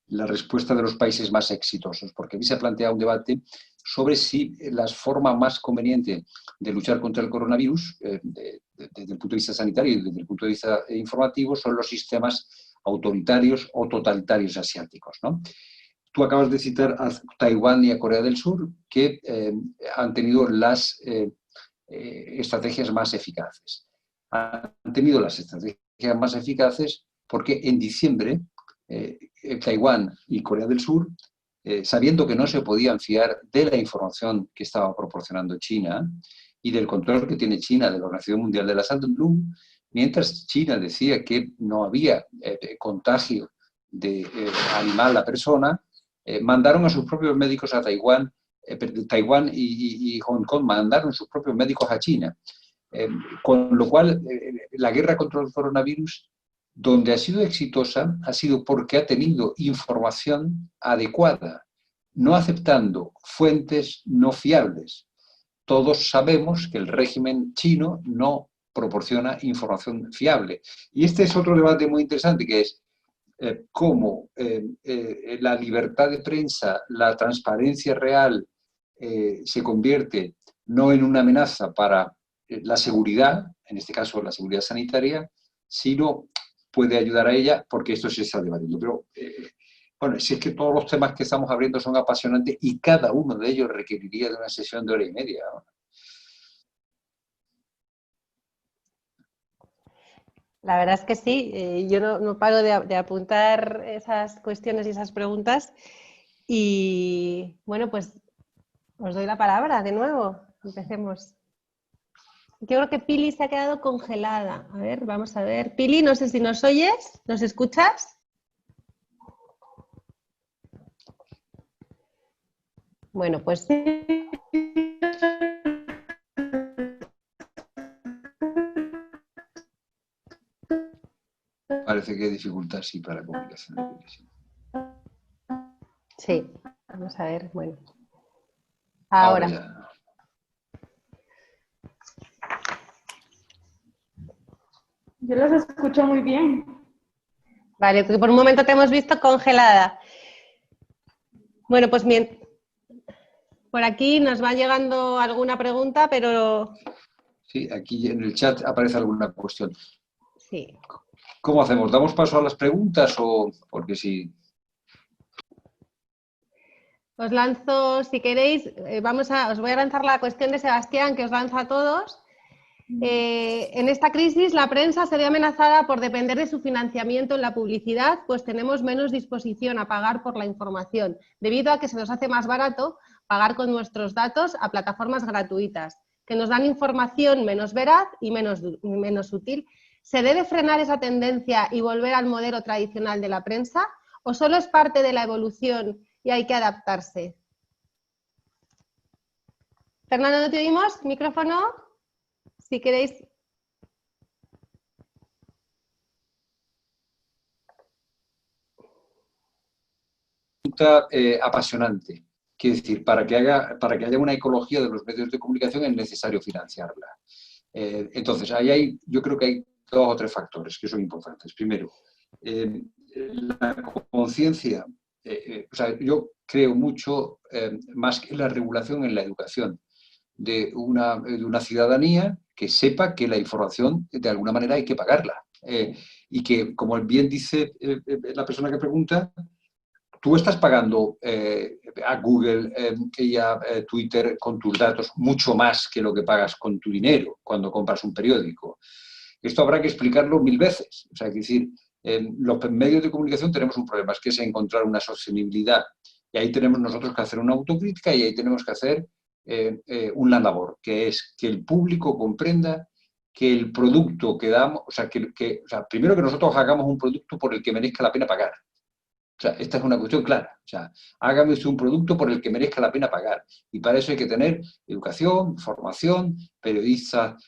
la respuesta de los países más exitosos, porque aquí se ha planteado un debate sobre si la forma más conveniente de luchar contra el coronavirus, desde el punto de vista sanitario y desde el punto de vista informativo, son los sistemas autoritarios o totalitarios asiáticos, ¿no? Tú acabas de citar a Taiwán y a Corea del Sur, que han tenido las estrategias más eficaces. Han tenido las estrategias más eficaces porque en diciembre Taiwán y Corea del Sur, sabiendo que no se podían fiar de la información que estaba proporcionando China y del control que tiene China de la Organización Mundial de la Salud, mientras China decía que no había contagio de animal a persona, mandaron a sus propios médicos a Taiwán y Hong Kong, mandaron sus propios médicos a China. Con lo cual, la guerra contra el coronavirus, donde ha sido exitosa, ha sido porque ha tenido información adecuada, no aceptando fuentes no fiables. Todos sabemos que el régimen chino no proporciona información fiable. Y este es otro debate muy interesante, que es cómo la libertad de prensa, la transparencia real, se convierte no en una amenaza para la seguridad, en este caso la seguridad sanitaria, sino puede ayudar a ella, porque esto se está debatiendo. Pero, bueno, si es que todos los temas que estamos abriendo son apasionantes y cada uno de ellos requeriría de una sesión de hora y media, ¿no? La verdad es que sí, yo no paro de apuntar esas cuestiones y esas preguntas. Y bueno, pues os doy la palabra de nuevo. Empecemos. Yo creo que Pili se ha quedado congelada. A ver, vamos a ver. Pili, no sé si nos oyes, ¿nos escuchas? Bueno, pues parece que hay dificultad, sí, para la comunicación. Sí, vamos a ver, bueno. Ahora ya. Yo los escucho muy bien. Vale, porque por un momento te hemos visto congelada. Bueno, pues bien, por aquí nos va llegando alguna pregunta, pero... Sí, aquí en el chat aparece alguna cuestión. Sí. ¿Cómo hacemos? ¿Damos paso a las preguntas o...? Porque si... Os lanzo, si queréis, os voy a lanzar la cuestión de Sebastián, que os lanza a todos. En esta crisis la prensa se ve amenazada por depender de su financiamiento en la publicidad, pues tenemos menos disposición a pagar por la información, debido a que se nos hace más barato pagar con nuestros datos a plataformas gratuitas. que nos dan información menos veraz y menos útil. ¿Se debe frenar esa tendencia y volver al modelo tradicional de la prensa? ¿O solo es parte de la evolución y hay que adaptarse? Fernando, ¿no te oímos? ¿Micrófono? Si queréis. Apasionante. Quiero decir, para que haya una ecología de los medios de comunicación es necesario financiarla. Entonces, yo creo que hay 2 o 3 factores que son importantes. Primero, la conciencia. O sea, yo creo mucho, más que la regulación, en la educación de una ciudadanía que sepa que la información de alguna manera hay que pagarla. Y que, como bien dice la persona que pregunta, tú estás pagando a Google y a Twitter con tus datos mucho más que lo que pagas con tu dinero cuando compras un periódico. Esto habrá que explicarlo 1000 veces. O sea, es decir, los medios de comunicación tenemos un problema, es que es encontrar una sostenibilidad. Y ahí tenemos nosotros que hacer una autocrítica y ahí tenemos que hacer una labor, que es que el público comprenda que el producto que damos, o sea, primero que nosotros hagamos un producto por el que merezca la pena pagar. O sea, esta es una cuestión clara. O sea, hágame usted un producto por el que merezca la pena pagar. Y para eso hay que tener educación, formación, periodistas,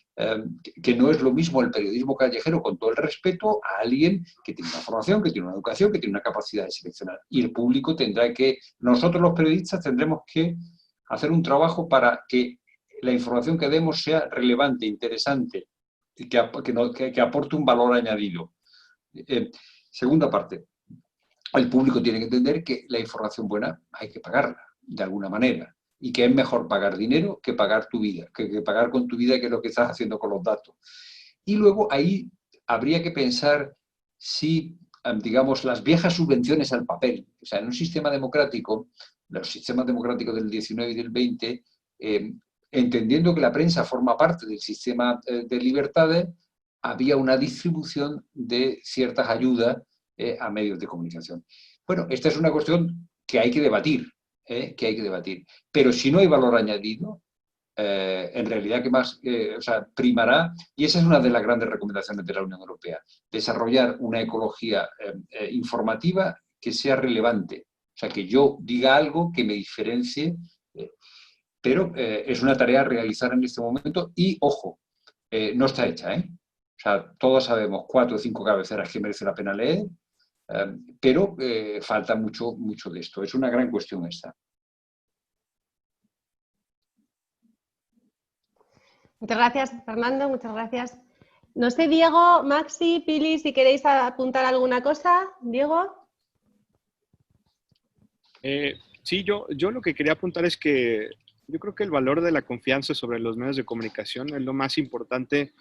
que no es lo mismo el periodismo callejero, con todo el respeto, a alguien que tiene una formación, que tiene una educación, que tiene una capacidad de seleccionar. Y el público nosotros los periodistas tendremos que hacer un trabajo para que la información que demos sea relevante, interesante, y que aporte un valor añadido. Segunda parte. El público tiene que entender que la información buena hay que pagarla, de alguna manera, y que es mejor pagar dinero que pagar tu vida, que pagar con tu vida, que es lo que estás haciendo con los datos. Y luego ahí habría que pensar si, digamos, las viejas subvenciones al papel, o sea, en un sistema democrático, los sistemas democráticos del 19 y del 20, entendiendo que la prensa forma parte del sistema de libertades, había una distribución de ciertas ayudas a medios de comunicación. Bueno, esta es una cuestión que hay que debatir, pero si no hay valor añadido, en realidad primará, y esa es una de las grandes recomendaciones de la Unión Europea, desarrollar una ecología informativa que sea relevante, o sea, que yo diga algo que me diferencie, pero es una tarea a realizar en este momento y, ojo, no está hecha, O sea, todos sabemos 4 o 5 cabeceras que merece la pena leer, pero falta mucho de esto. Es una gran cuestión esta. Muchas gracias, Fernando, muchas gracias. No sé, Diego, Maxi, Pili, si queréis apuntar alguna cosa. Diego. Sí, yo lo que quería apuntar es que yo creo que el valor de la confianza sobre los medios de comunicación es lo más importante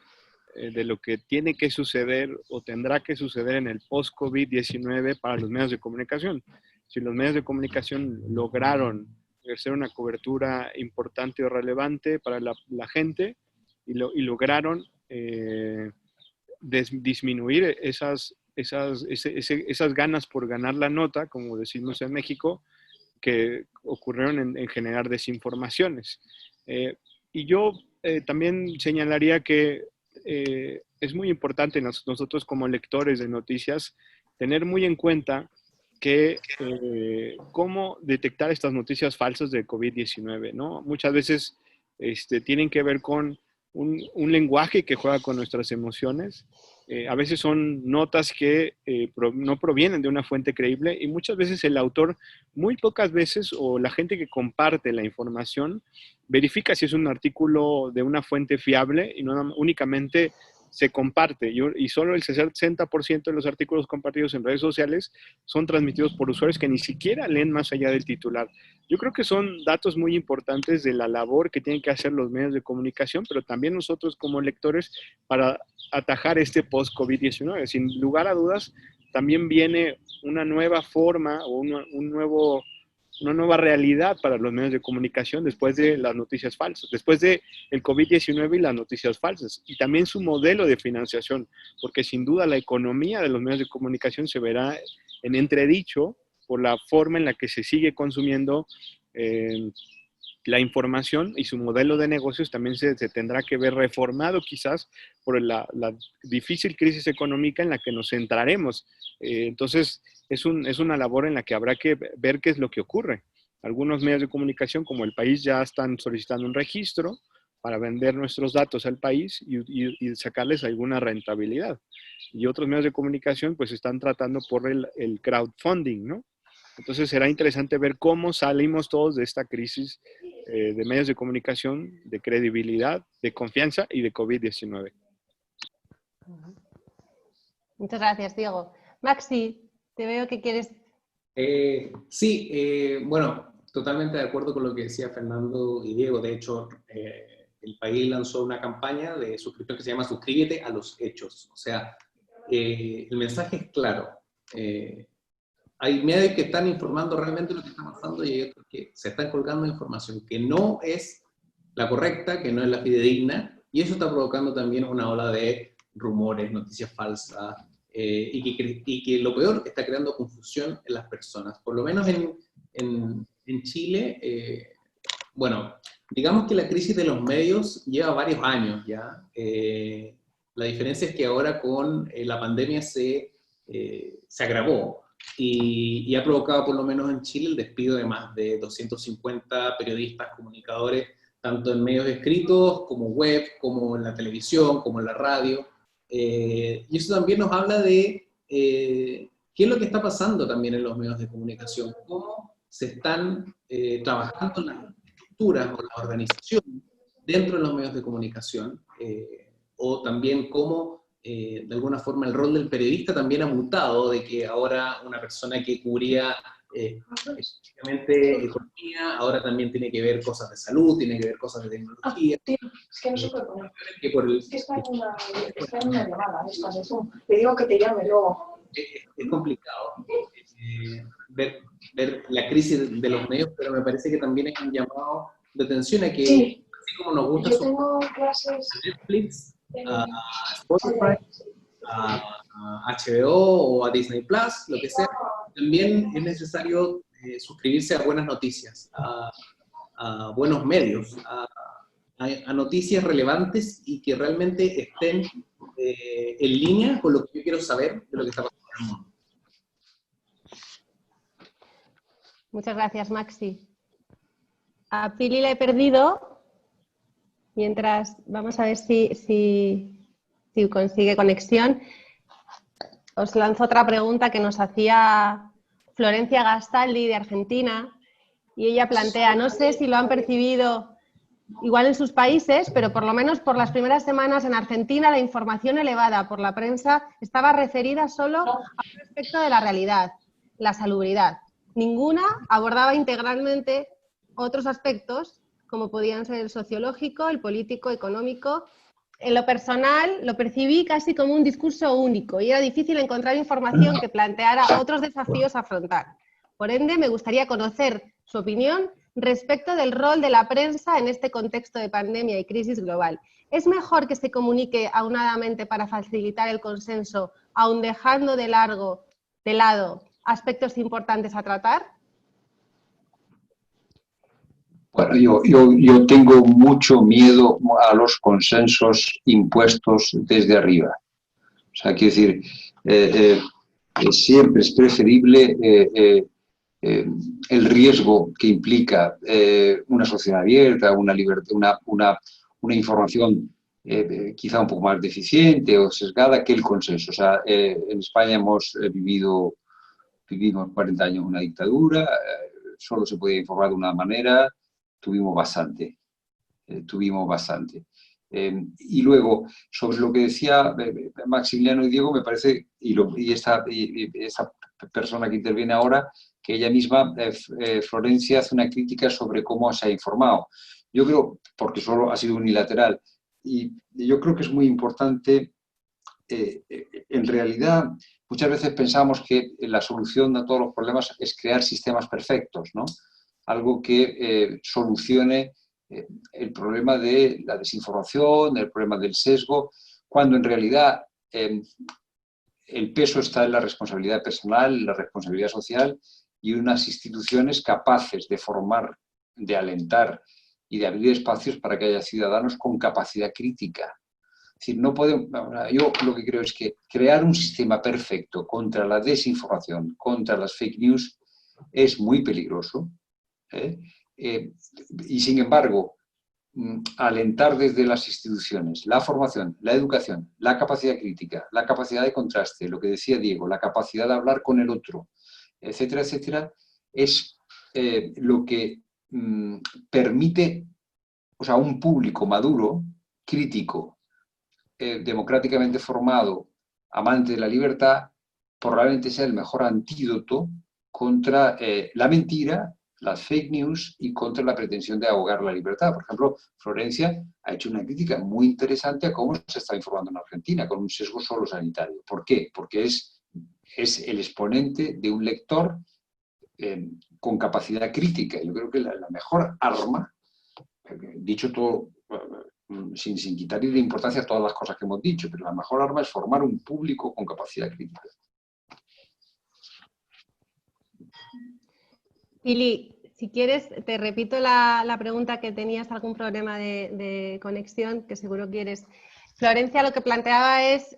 de lo que tiene que suceder o tendrá que suceder en el post-COVID-19 para los medios de comunicación. Si los medios de comunicación lograron hacer una cobertura importante o relevante para la gente y lograron disminuir esas ganas por ganar la nota, como decimos en México, que ocurrieron en generar desinformaciones. Y yo también señalaría que es muy importante nosotros como lectores de noticias tener muy en cuenta que cómo detectar estas noticias falsas de COVID-19, ¿no? Muchas veces tienen que ver con un lenguaje que juega con nuestras emociones. A veces son notas que no provienen de una fuente creíble y muchas veces el autor, muy pocas veces, o la gente que comparte la información, verifica si es un artículo de una fuente fiable y no únicamente se comparte. Y solo el 60% de los artículos compartidos en redes sociales son transmitidos por usuarios que ni siquiera leen más allá del titular. Yo creo que son datos muy importantes de la labor que tienen que hacer los medios de comunicación, pero también nosotros como lectores para atajar este post-COVID-19. Sin lugar a dudas, también viene una nueva forma o una nueva realidad para los medios de comunicación después de las noticias falsas, después de el COVID-19 y las noticias falsas, y también su modelo de financiación, porque sin duda la economía de los medios de comunicación se verá en entredicho por la forma en la que se sigue consumiendo la información y su modelo de negocios también se tendrá que ver reformado quizás por la difícil crisis económica en la que nos centraremos. Entonces, es una labor en la que habrá que ver qué es lo que ocurre. Algunos medios de comunicación como El País ya están solicitando un registro para vender nuestros datos al país y sacarles alguna rentabilidad. Y otros medios de comunicación pues están tratando por el crowdfunding, ¿no? Entonces será interesante ver cómo salimos todos de esta crisis de medios de comunicación, de credibilidad, de confianza y de COVID-19. Muchas gracias, Diego. Maxi, te veo que quieres... Sí, bueno, totalmente de acuerdo con lo que decía Fernando y Diego. De hecho, El País lanzó una campaña de suscripción que se llama Suscríbete a los hechos. O sea, el mensaje es claro. Hay medios que están informando realmente lo que está pasando y hay otros que se están colgando información que no es la correcta, que no es la fidedigna, y eso está provocando también una ola de rumores, noticias falsas, y que lo peor, está creando confusión en las personas. Por lo menos en Chile, bueno, digamos que la crisis de los medios lleva varios años ya. La diferencia es que ahora con la pandemia se agravó. Y ha provocado, por lo menos en Chile, el despido de más de 250 periodistas, comunicadores, tanto en medios escritos, como web, como en la televisión, como en la radio. Y eso también nos habla de qué es lo que está pasando también en los medios de comunicación, cómo se están trabajando las estructuras o la organización dentro de los medios de comunicación, o también cómo de alguna forma el rol del periodista también ha mutado, de que ahora una persona que cubría específicamente economía, ahora también tiene que ver cosas de salud, tiene que ver cosas de tecnología. Tío, es que no se puede poner. Que por el, Es que está en una llamada, esta de Zoom. Te digo que te llame luego. es complicado ver la crisis de los medios, pero me parece que también hay un llamado de atención a que, sí, así como nos gusta yo tengo clases a Netflix, a Spotify, a HBO o a Disney Plus, lo que sea, también es necesario suscribirse a buenas noticias, a buenos medios, a noticias relevantes y que realmente estén en línea con lo que yo quiero saber de lo que está pasando en el mundo. Muchas gracias, Maxi. A Pili la he perdido. Mientras, vamos a ver si consigue conexión. Os lanzo otra pregunta que nos hacía Florencia Gastaldi de Argentina, y ella plantea, no sé si lo han percibido igual en sus países, pero por lo menos por las primeras semanas en Argentina la información elevada por la prensa estaba referida solo a un aspecto de la realidad, la salubridad. Ninguna abordaba integralmente otros aspectos, como podían ser el sociológico, el político, económico. En lo personal, lo percibí casi como un discurso único y era difícil encontrar información que planteara otros desafíos a afrontar. Por ende, me gustaría conocer su opinión respecto del rol de la prensa en este contexto de pandemia y crisis global. ¿Es mejor que se comunique aunadamente para facilitar el consenso, aun dejando de lado aspectos importantes a tratar? Bueno, yo tengo mucho miedo a los consensos impuestos desde arriba. O sea, quiero decir, siempre es preferible el riesgo que implica una sociedad abierta, una libertad, una información quizá un poco más deficiente o sesgada que el consenso. O sea, en España vivimos 40 años una dictadura, solo se podía informar de una manera. Tuvimos bastante. Y luego, sobre lo que decía Maximiliano y Diego, me parece, y esta persona que interviene ahora, que ella misma, Florencia, hace una crítica sobre cómo se ha informado. Yo creo, porque solo ha sido unilateral, y yo creo que es muy importante, en realidad, muchas veces pensamos que la solución a todos los problemas es crear sistemas perfectos, ¿no? Algo que solucione el problema de la desinformación, el problema del sesgo, cuando en realidad el peso está en la responsabilidad personal, en la responsabilidad social y unas instituciones capaces de formar de alentar y de abrir espacios para que haya ciudadanos con capacidad crítica. Es decir, no podemos, yo lo que creo es que crear un sistema perfecto contra la desinformación, contra las fake news, es muy peligroso. Y sin embargo, alentar desde las instituciones la formación, la educación, la capacidad crítica, la capacidad de contraste, lo que decía Diego, la capacidad de hablar con el otro, etcétera, etcétera, es lo que permite, o sea, un público maduro, crítico, democráticamente formado, amante de la libertad, probablemente sea el mejor antídoto contra la mentira, las fake news y contra la pretensión de ahogar la libertad. Por ejemplo, Florencia ha hecho una crítica muy interesante a cómo se está informando en Argentina, con un sesgo solo sanitario. ¿Por qué? Porque es el exponente de un lector con capacidad crítica. Yo creo que la mejor arma, dicho todo, sin quitarle de importancia a todas las cosas que hemos dicho, pero la mejor arma es formar un público con capacidad crítica. Pili, si quieres, te repito la pregunta que tenías, algún problema de conexión, que seguro quieres. Florencia lo que planteaba es,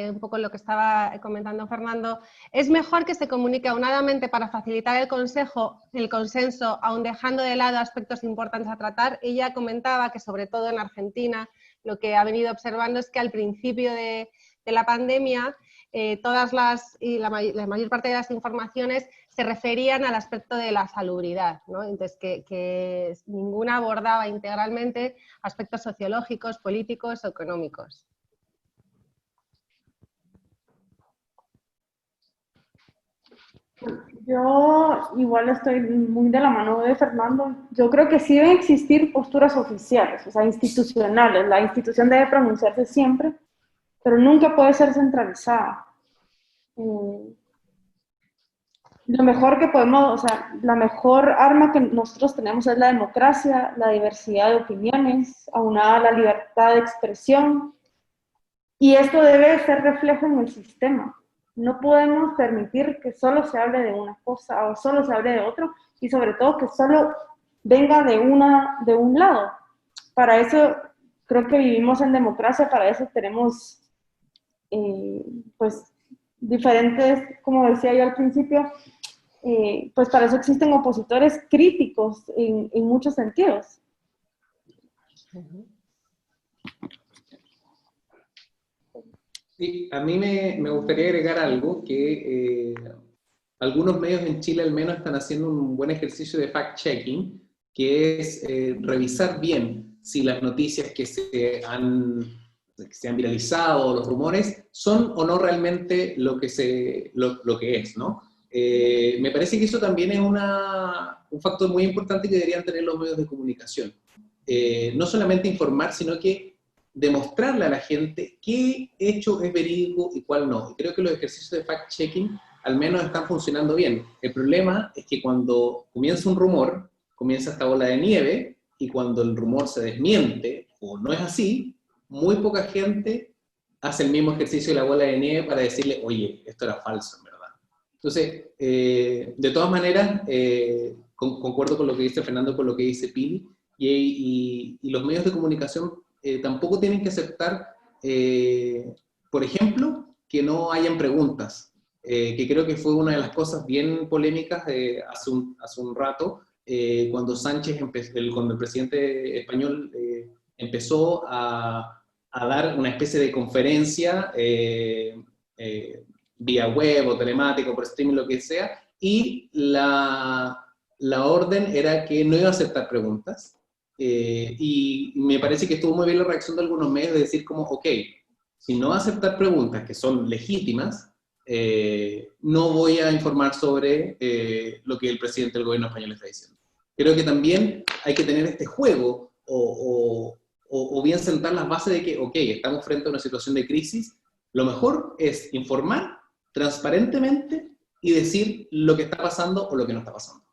un poco lo que estaba comentando Fernando, es mejor que se comunique aunadamente para facilitar el consenso, aun dejando de lado aspectos importantes a tratar. Ella comentaba que sobre todo en Argentina lo que ha venido observando es que al principio de la pandemia la mayor parte de las informaciones se referían al aspecto de la salubridad, ¿no? Entonces, que ninguna abordaba integralmente aspectos sociológicos, políticos o económicos. Yo igual estoy muy de la mano de Fernando. Yo creo que sí deben existir posturas oficiales, o sea, institucionales. La institución debe pronunciarse siempre, pero nunca puede ser centralizada. Lo mejor que podemos, o sea, la mejor arma que nosotros tenemos es la democracia, la diversidad de opiniones, aunada a la libertad de expresión, y esto debe ser reflejo en el sistema. No podemos permitir que solo se hable de una cosa o solo se hable de otro, y sobre todo que solo venga de un lado. Para eso creo que vivimos en democracia, para eso tenemos pues diferentes, como decía yo al principio, pues para eso existen opositores críticos en muchos sentidos. Sí, a mí me gustaría agregar algo, que algunos medios en Chile al menos están haciendo un buen ejercicio de fact-checking, que es revisar bien si las noticias que se han viralizado, los rumores, son o no realmente lo que es, ¿no? Me parece que eso también es un factor muy importante que deberían tener los medios de comunicación. No solamente informar, sino que demostrarle a la gente qué hecho es verídico y cuál no. Y creo que los ejercicios de fact-checking al menos están funcionando bien. El problema es que cuando comienza un rumor, comienza esta bola de nieve, y cuando el rumor se desmiente o no es así, muy poca gente hace el mismo ejercicio de la bola de nieve para decirle, oye, esto era falso, en verdad. Entonces, de todas maneras, concuerdo con lo que dice Fernando, con lo que dice Pili, y los medios de comunicación tampoco tienen que aceptar, por ejemplo, que no hayan preguntas, que creo que fue una de las cosas bien polémicas hace un rato, cuando cuando el presidente español empezó a dar una especie de conferencia vía web o telemático, por streaming, lo que sea, y la orden era que no iba a aceptar preguntas. Y me parece que estuvo muy bien la reacción de algunos medios de decir como, ok, si no va a aceptar preguntas que son legítimas, no voy a informar sobre lo que el presidente del gobierno español está diciendo. Creo que también hay que tener este juego o bien sentar las bases de que, ok, estamos frente a una situación de crisis, lo mejor es informar transparentemente y decir lo que está pasando o lo que no está pasando.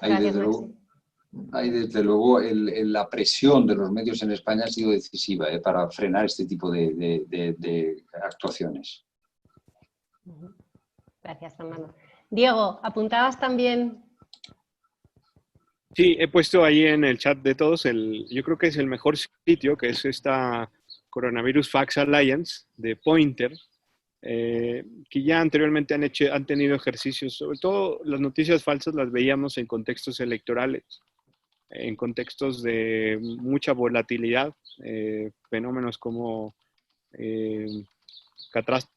Hay desde luego la presión de los medios en España ha sido decisiva para frenar este tipo de actuaciones. Gracias, Fernando. Diego, apuntabas también. Sí, he puesto ahí en el chat de todos, yo creo que es el mejor sitio, que es esta Coronavirus Facts Alliance de Pointer, que ya anteriormente han tenido ejercicios, sobre todo las noticias falsas las veíamos en contextos electorales, en contextos de mucha volatilidad, fenómenos como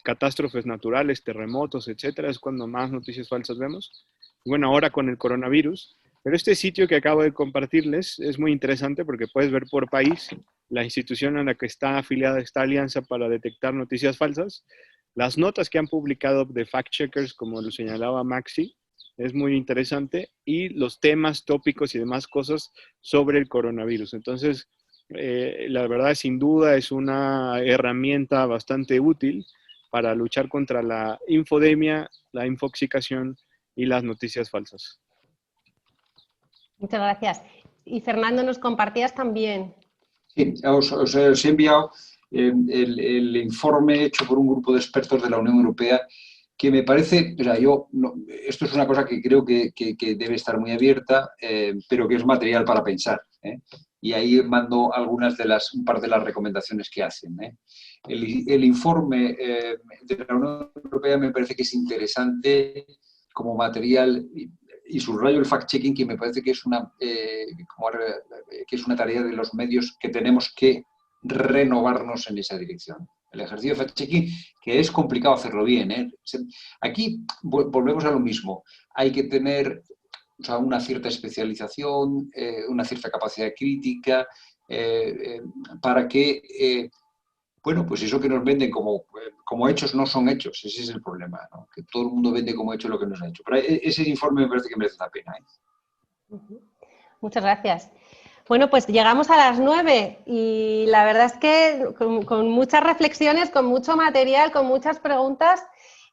catástrofes naturales, terremotos, etcétera, es cuando más noticias falsas vemos. Y bueno, ahora con el coronavirus. Pero este sitio que acabo de compartirles es muy interesante porque puedes ver por país la institución en la que está afiliada esta alianza para detectar noticias falsas, las notas que han publicado de fact-checkers, como lo señalaba Maxi, es muy interesante, y los temas, tópicos y demás cosas sobre el coronavirus. Entonces, la verdad, sin duda, es una herramienta bastante útil para luchar contra la infodemia, la infoxicación y las noticias falsas. Muchas gracias. Y Fernando, nos compartías también. Sí, os he enviado el informe hecho por un grupo de expertos de la Unión Europea que me parece, o sea, esto es una cosa que creo que debe estar muy abierta, pero que es material para pensar. Y ahí mando un par de las recomendaciones que hacen. El informe de la Unión Europea me parece que es interesante como material, y subrayo el fact-checking, que me parece que es una tarea de los medios que tenemos que renovarnos en esa dirección. El ejercicio de fact-checking, que es complicado hacerlo bien. Aquí volvemos a lo mismo. Hay que tener una cierta especialización, una cierta capacidad crítica, para que, pues eso que nos venden como hechos no son hechos. Ese es el problema, ¿no? Que todo el mundo vende como hecho lo que no es hecho. Pero ese informe me parece que merece la pena. Muchas gracias. Bueno, pues llegamos a las 9 y la verdad es que con muchas reflexiones, con mucho material, con muchas preguntas,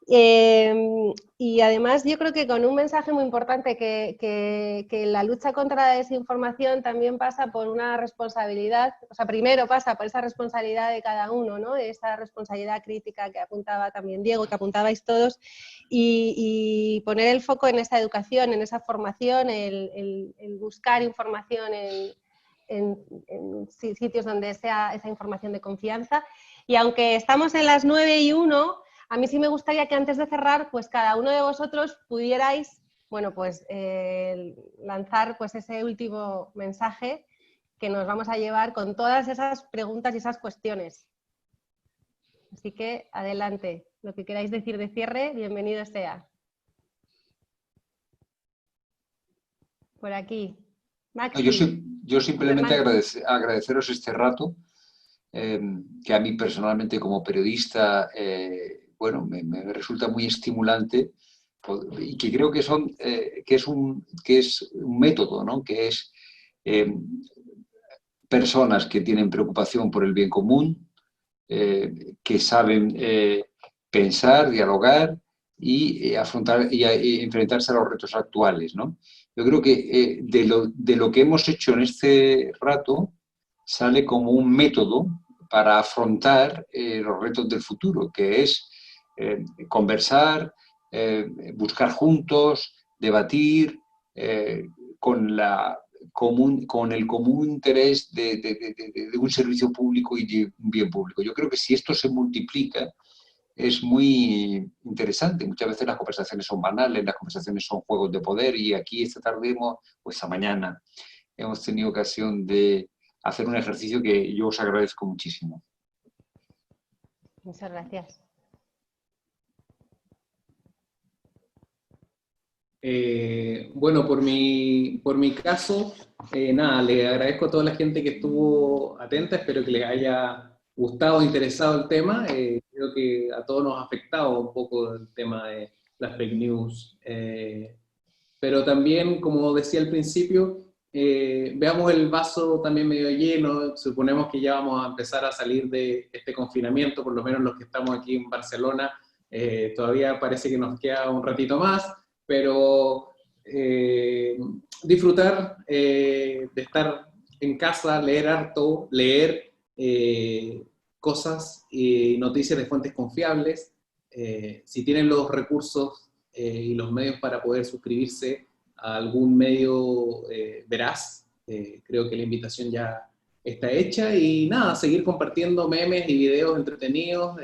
y además yo creo que con un mensaje muy importante, que la lucha contra la desinformación también pasa por una responsabilidad, o sea, primero pasa por esa responsabilidad de cada uno, ¿no? Esa responsabilidad crítica que apuntaba también Diego, que apuntabais todos, y poner el foco en esa educación, en esa formación, el buscar información en sitios donde sea esa información de confianza. Y aunque estamos en las 9:01, a mí sí me gustaría que antes de cerrar, pues cada uno de vosotros pudierais, lanzar pues ese último mensaje que nos vamos a llevar con todas esas preguntas y esas cuestiones. Así que adelante, lo que queráis decir de cierre, bienvenido sea. Por aquí. Maxi. Yo simplemente agradeceros este rato, que a mí personalmente como periodista, me resulta muy estimulante, y que creo que es un método, ¿no? Que es personas que tienen preocupación por el bien común, que saben pensar, dialogar y afrontar y enfrentarse a los retos actuales, ¿no? Yo creo que de lo que hemos hecho en este rato sale como un método para afrontar los retos del futuro, que es conversar, buscar juntos, debatir, con el común interés de un servicio público y de un bien público. Yo creo que si esto se multiplica, es muy interesante. Muchas veces las conversaciones son banales, las conversaciones son juegos de poder, y aquí esta tarde, esta mañana, hemos tenido ocasión de hacer un ejercicio que yo os agradezco muchísimo. Muchas gracias. Por mi caso, le agradezco a toda la gente que estuvo atenta, espero que les haya gustado, interesado el tema. Creo que a todos nos ha afectado un poco el tema de las fake news, pero también, como decía al principio, veamos el vaso también medio lleno. Suponemos que ya vamos a empezar a salir de este confinamiento, por lo menos los que estamos aquí en Barcelona, todavía parece que nos queda un ratito más, pero disfrutar de estar en casa, leer harto, leer cosas y noticias de fuentes confiables. Si tienen los recursos y los medios para poder suscribirse a algún medio veraz. Creo que la invitación ya está hecha y nada, seguir compartiendo memes y videos entretenidos.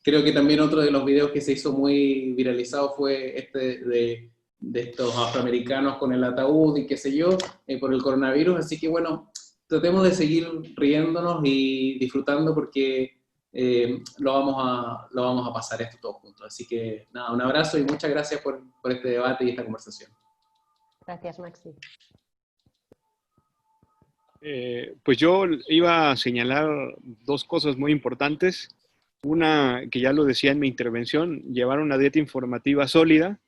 Creo que también otro de los videos que se hizo muy viralizado fue este de estos afroamericanos con el ataúd y qué sé yo, por el coronavirus. Así que bueno, tratemos de seguir riéndonos y disfrutando porque lo vamos a pasar esto todos juntos. Así que nada, un abrazo y muchas gracias por este debate y esta conversación. Gracias, Maxi. Pues yo iba a señalar dos cosas muy importantes. Una, que ya lo decía en mi intervención, llevar una dieta informativa sólida.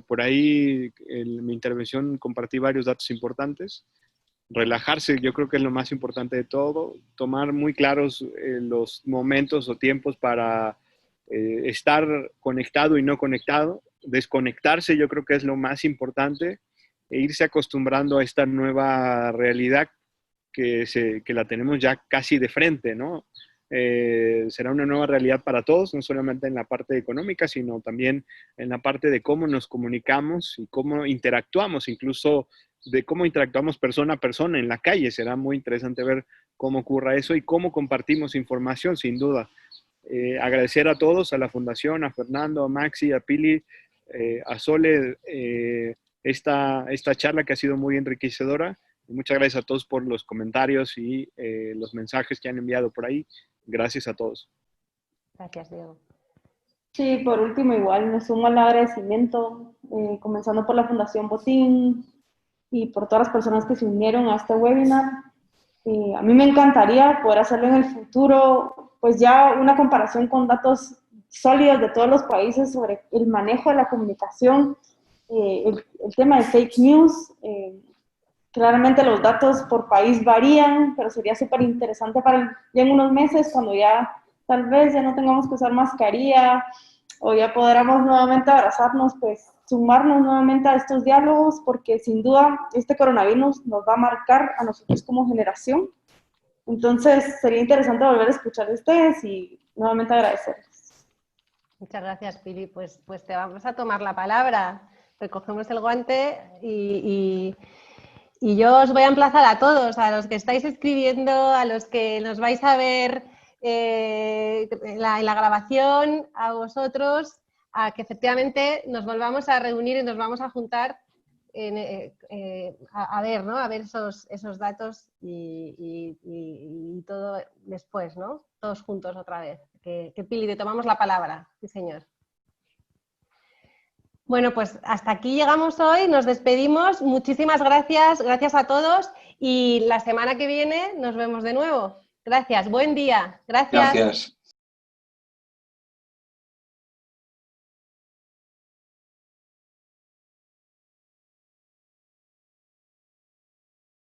Por ahí en mi intervención compartí varios datos importantes. Relajarse, yo creo que es lo más importante de todo. Tomar muy claros los momentos o tiempos para estar conectado y no conectado. Desconectarse yo creo que es lo más importante. E irse acostumbrando a esta nueva realidad que la tenemos ya casi de frente, ¿no? Será una nueva realidad para todos, no solamente en la parte económica, sino también en la parte de cómo nos comunicamos y cómo interactuamos, incluso de cómo interactuamos persona a persona en la calle. Será muy interesante ver cómo ocurra eso y cómo compartimos información, sin duda. Agradecer a todos, a la Fundación, a Fernando, a Maxi, a Pili, a Sole, esta charla que ha sido muy enriquecedora. Muchas gracias a todos por los comentarios y los mensajes que han enviado por ahí. Gracias a todos. Gracias, Diego. Sí, por último, igual me sumo al agradecimiento, comenzando por la Fundación Botín y por todas las personas que se unieron a este webinar. A mí me encantaría poder hacerlo en el futuro, pues ya una comparación con datos sólidos de todos los países sobre el manejo de la comunicación, el tema de fake news. Claramente los datos por país varían, pero sería súper interesante para ya en unos meses, cuando ya tal vez ya no tengamos que usar mascarilla o ya podamos nuevamente abrazarnos, pues sumarnos nuevamente a estos diálogos, porque sin duda este coronavirus nos va a marcar a nosotros como generación. Entonces sería interesante volver a escuchar de ustedes y nuevamente agradecerles. Muchas gracias, Pili. Pues te vamos a tomar la palabra. Recogemos el guante y yo os voy a emplazar a todos, a los que estáis escribiendo, a los que nos vais a ver en la grabación, a vosotros, a que efectivamente nos volvamos a reunir y nos vamos a juntar a ver, ¿no? A ver esos datos y todo después, ¿no? Todos juntos otra vez. Que Pili, te tomamos la palabra. Sí, señor. Bueno, pues hasta aquí llegamos hoy, nos despedimos. Muchísimas gracias, gracias a todos y la semana que viene nos vemos de nuevo. Gracias, buen día. Gracias. Gracias.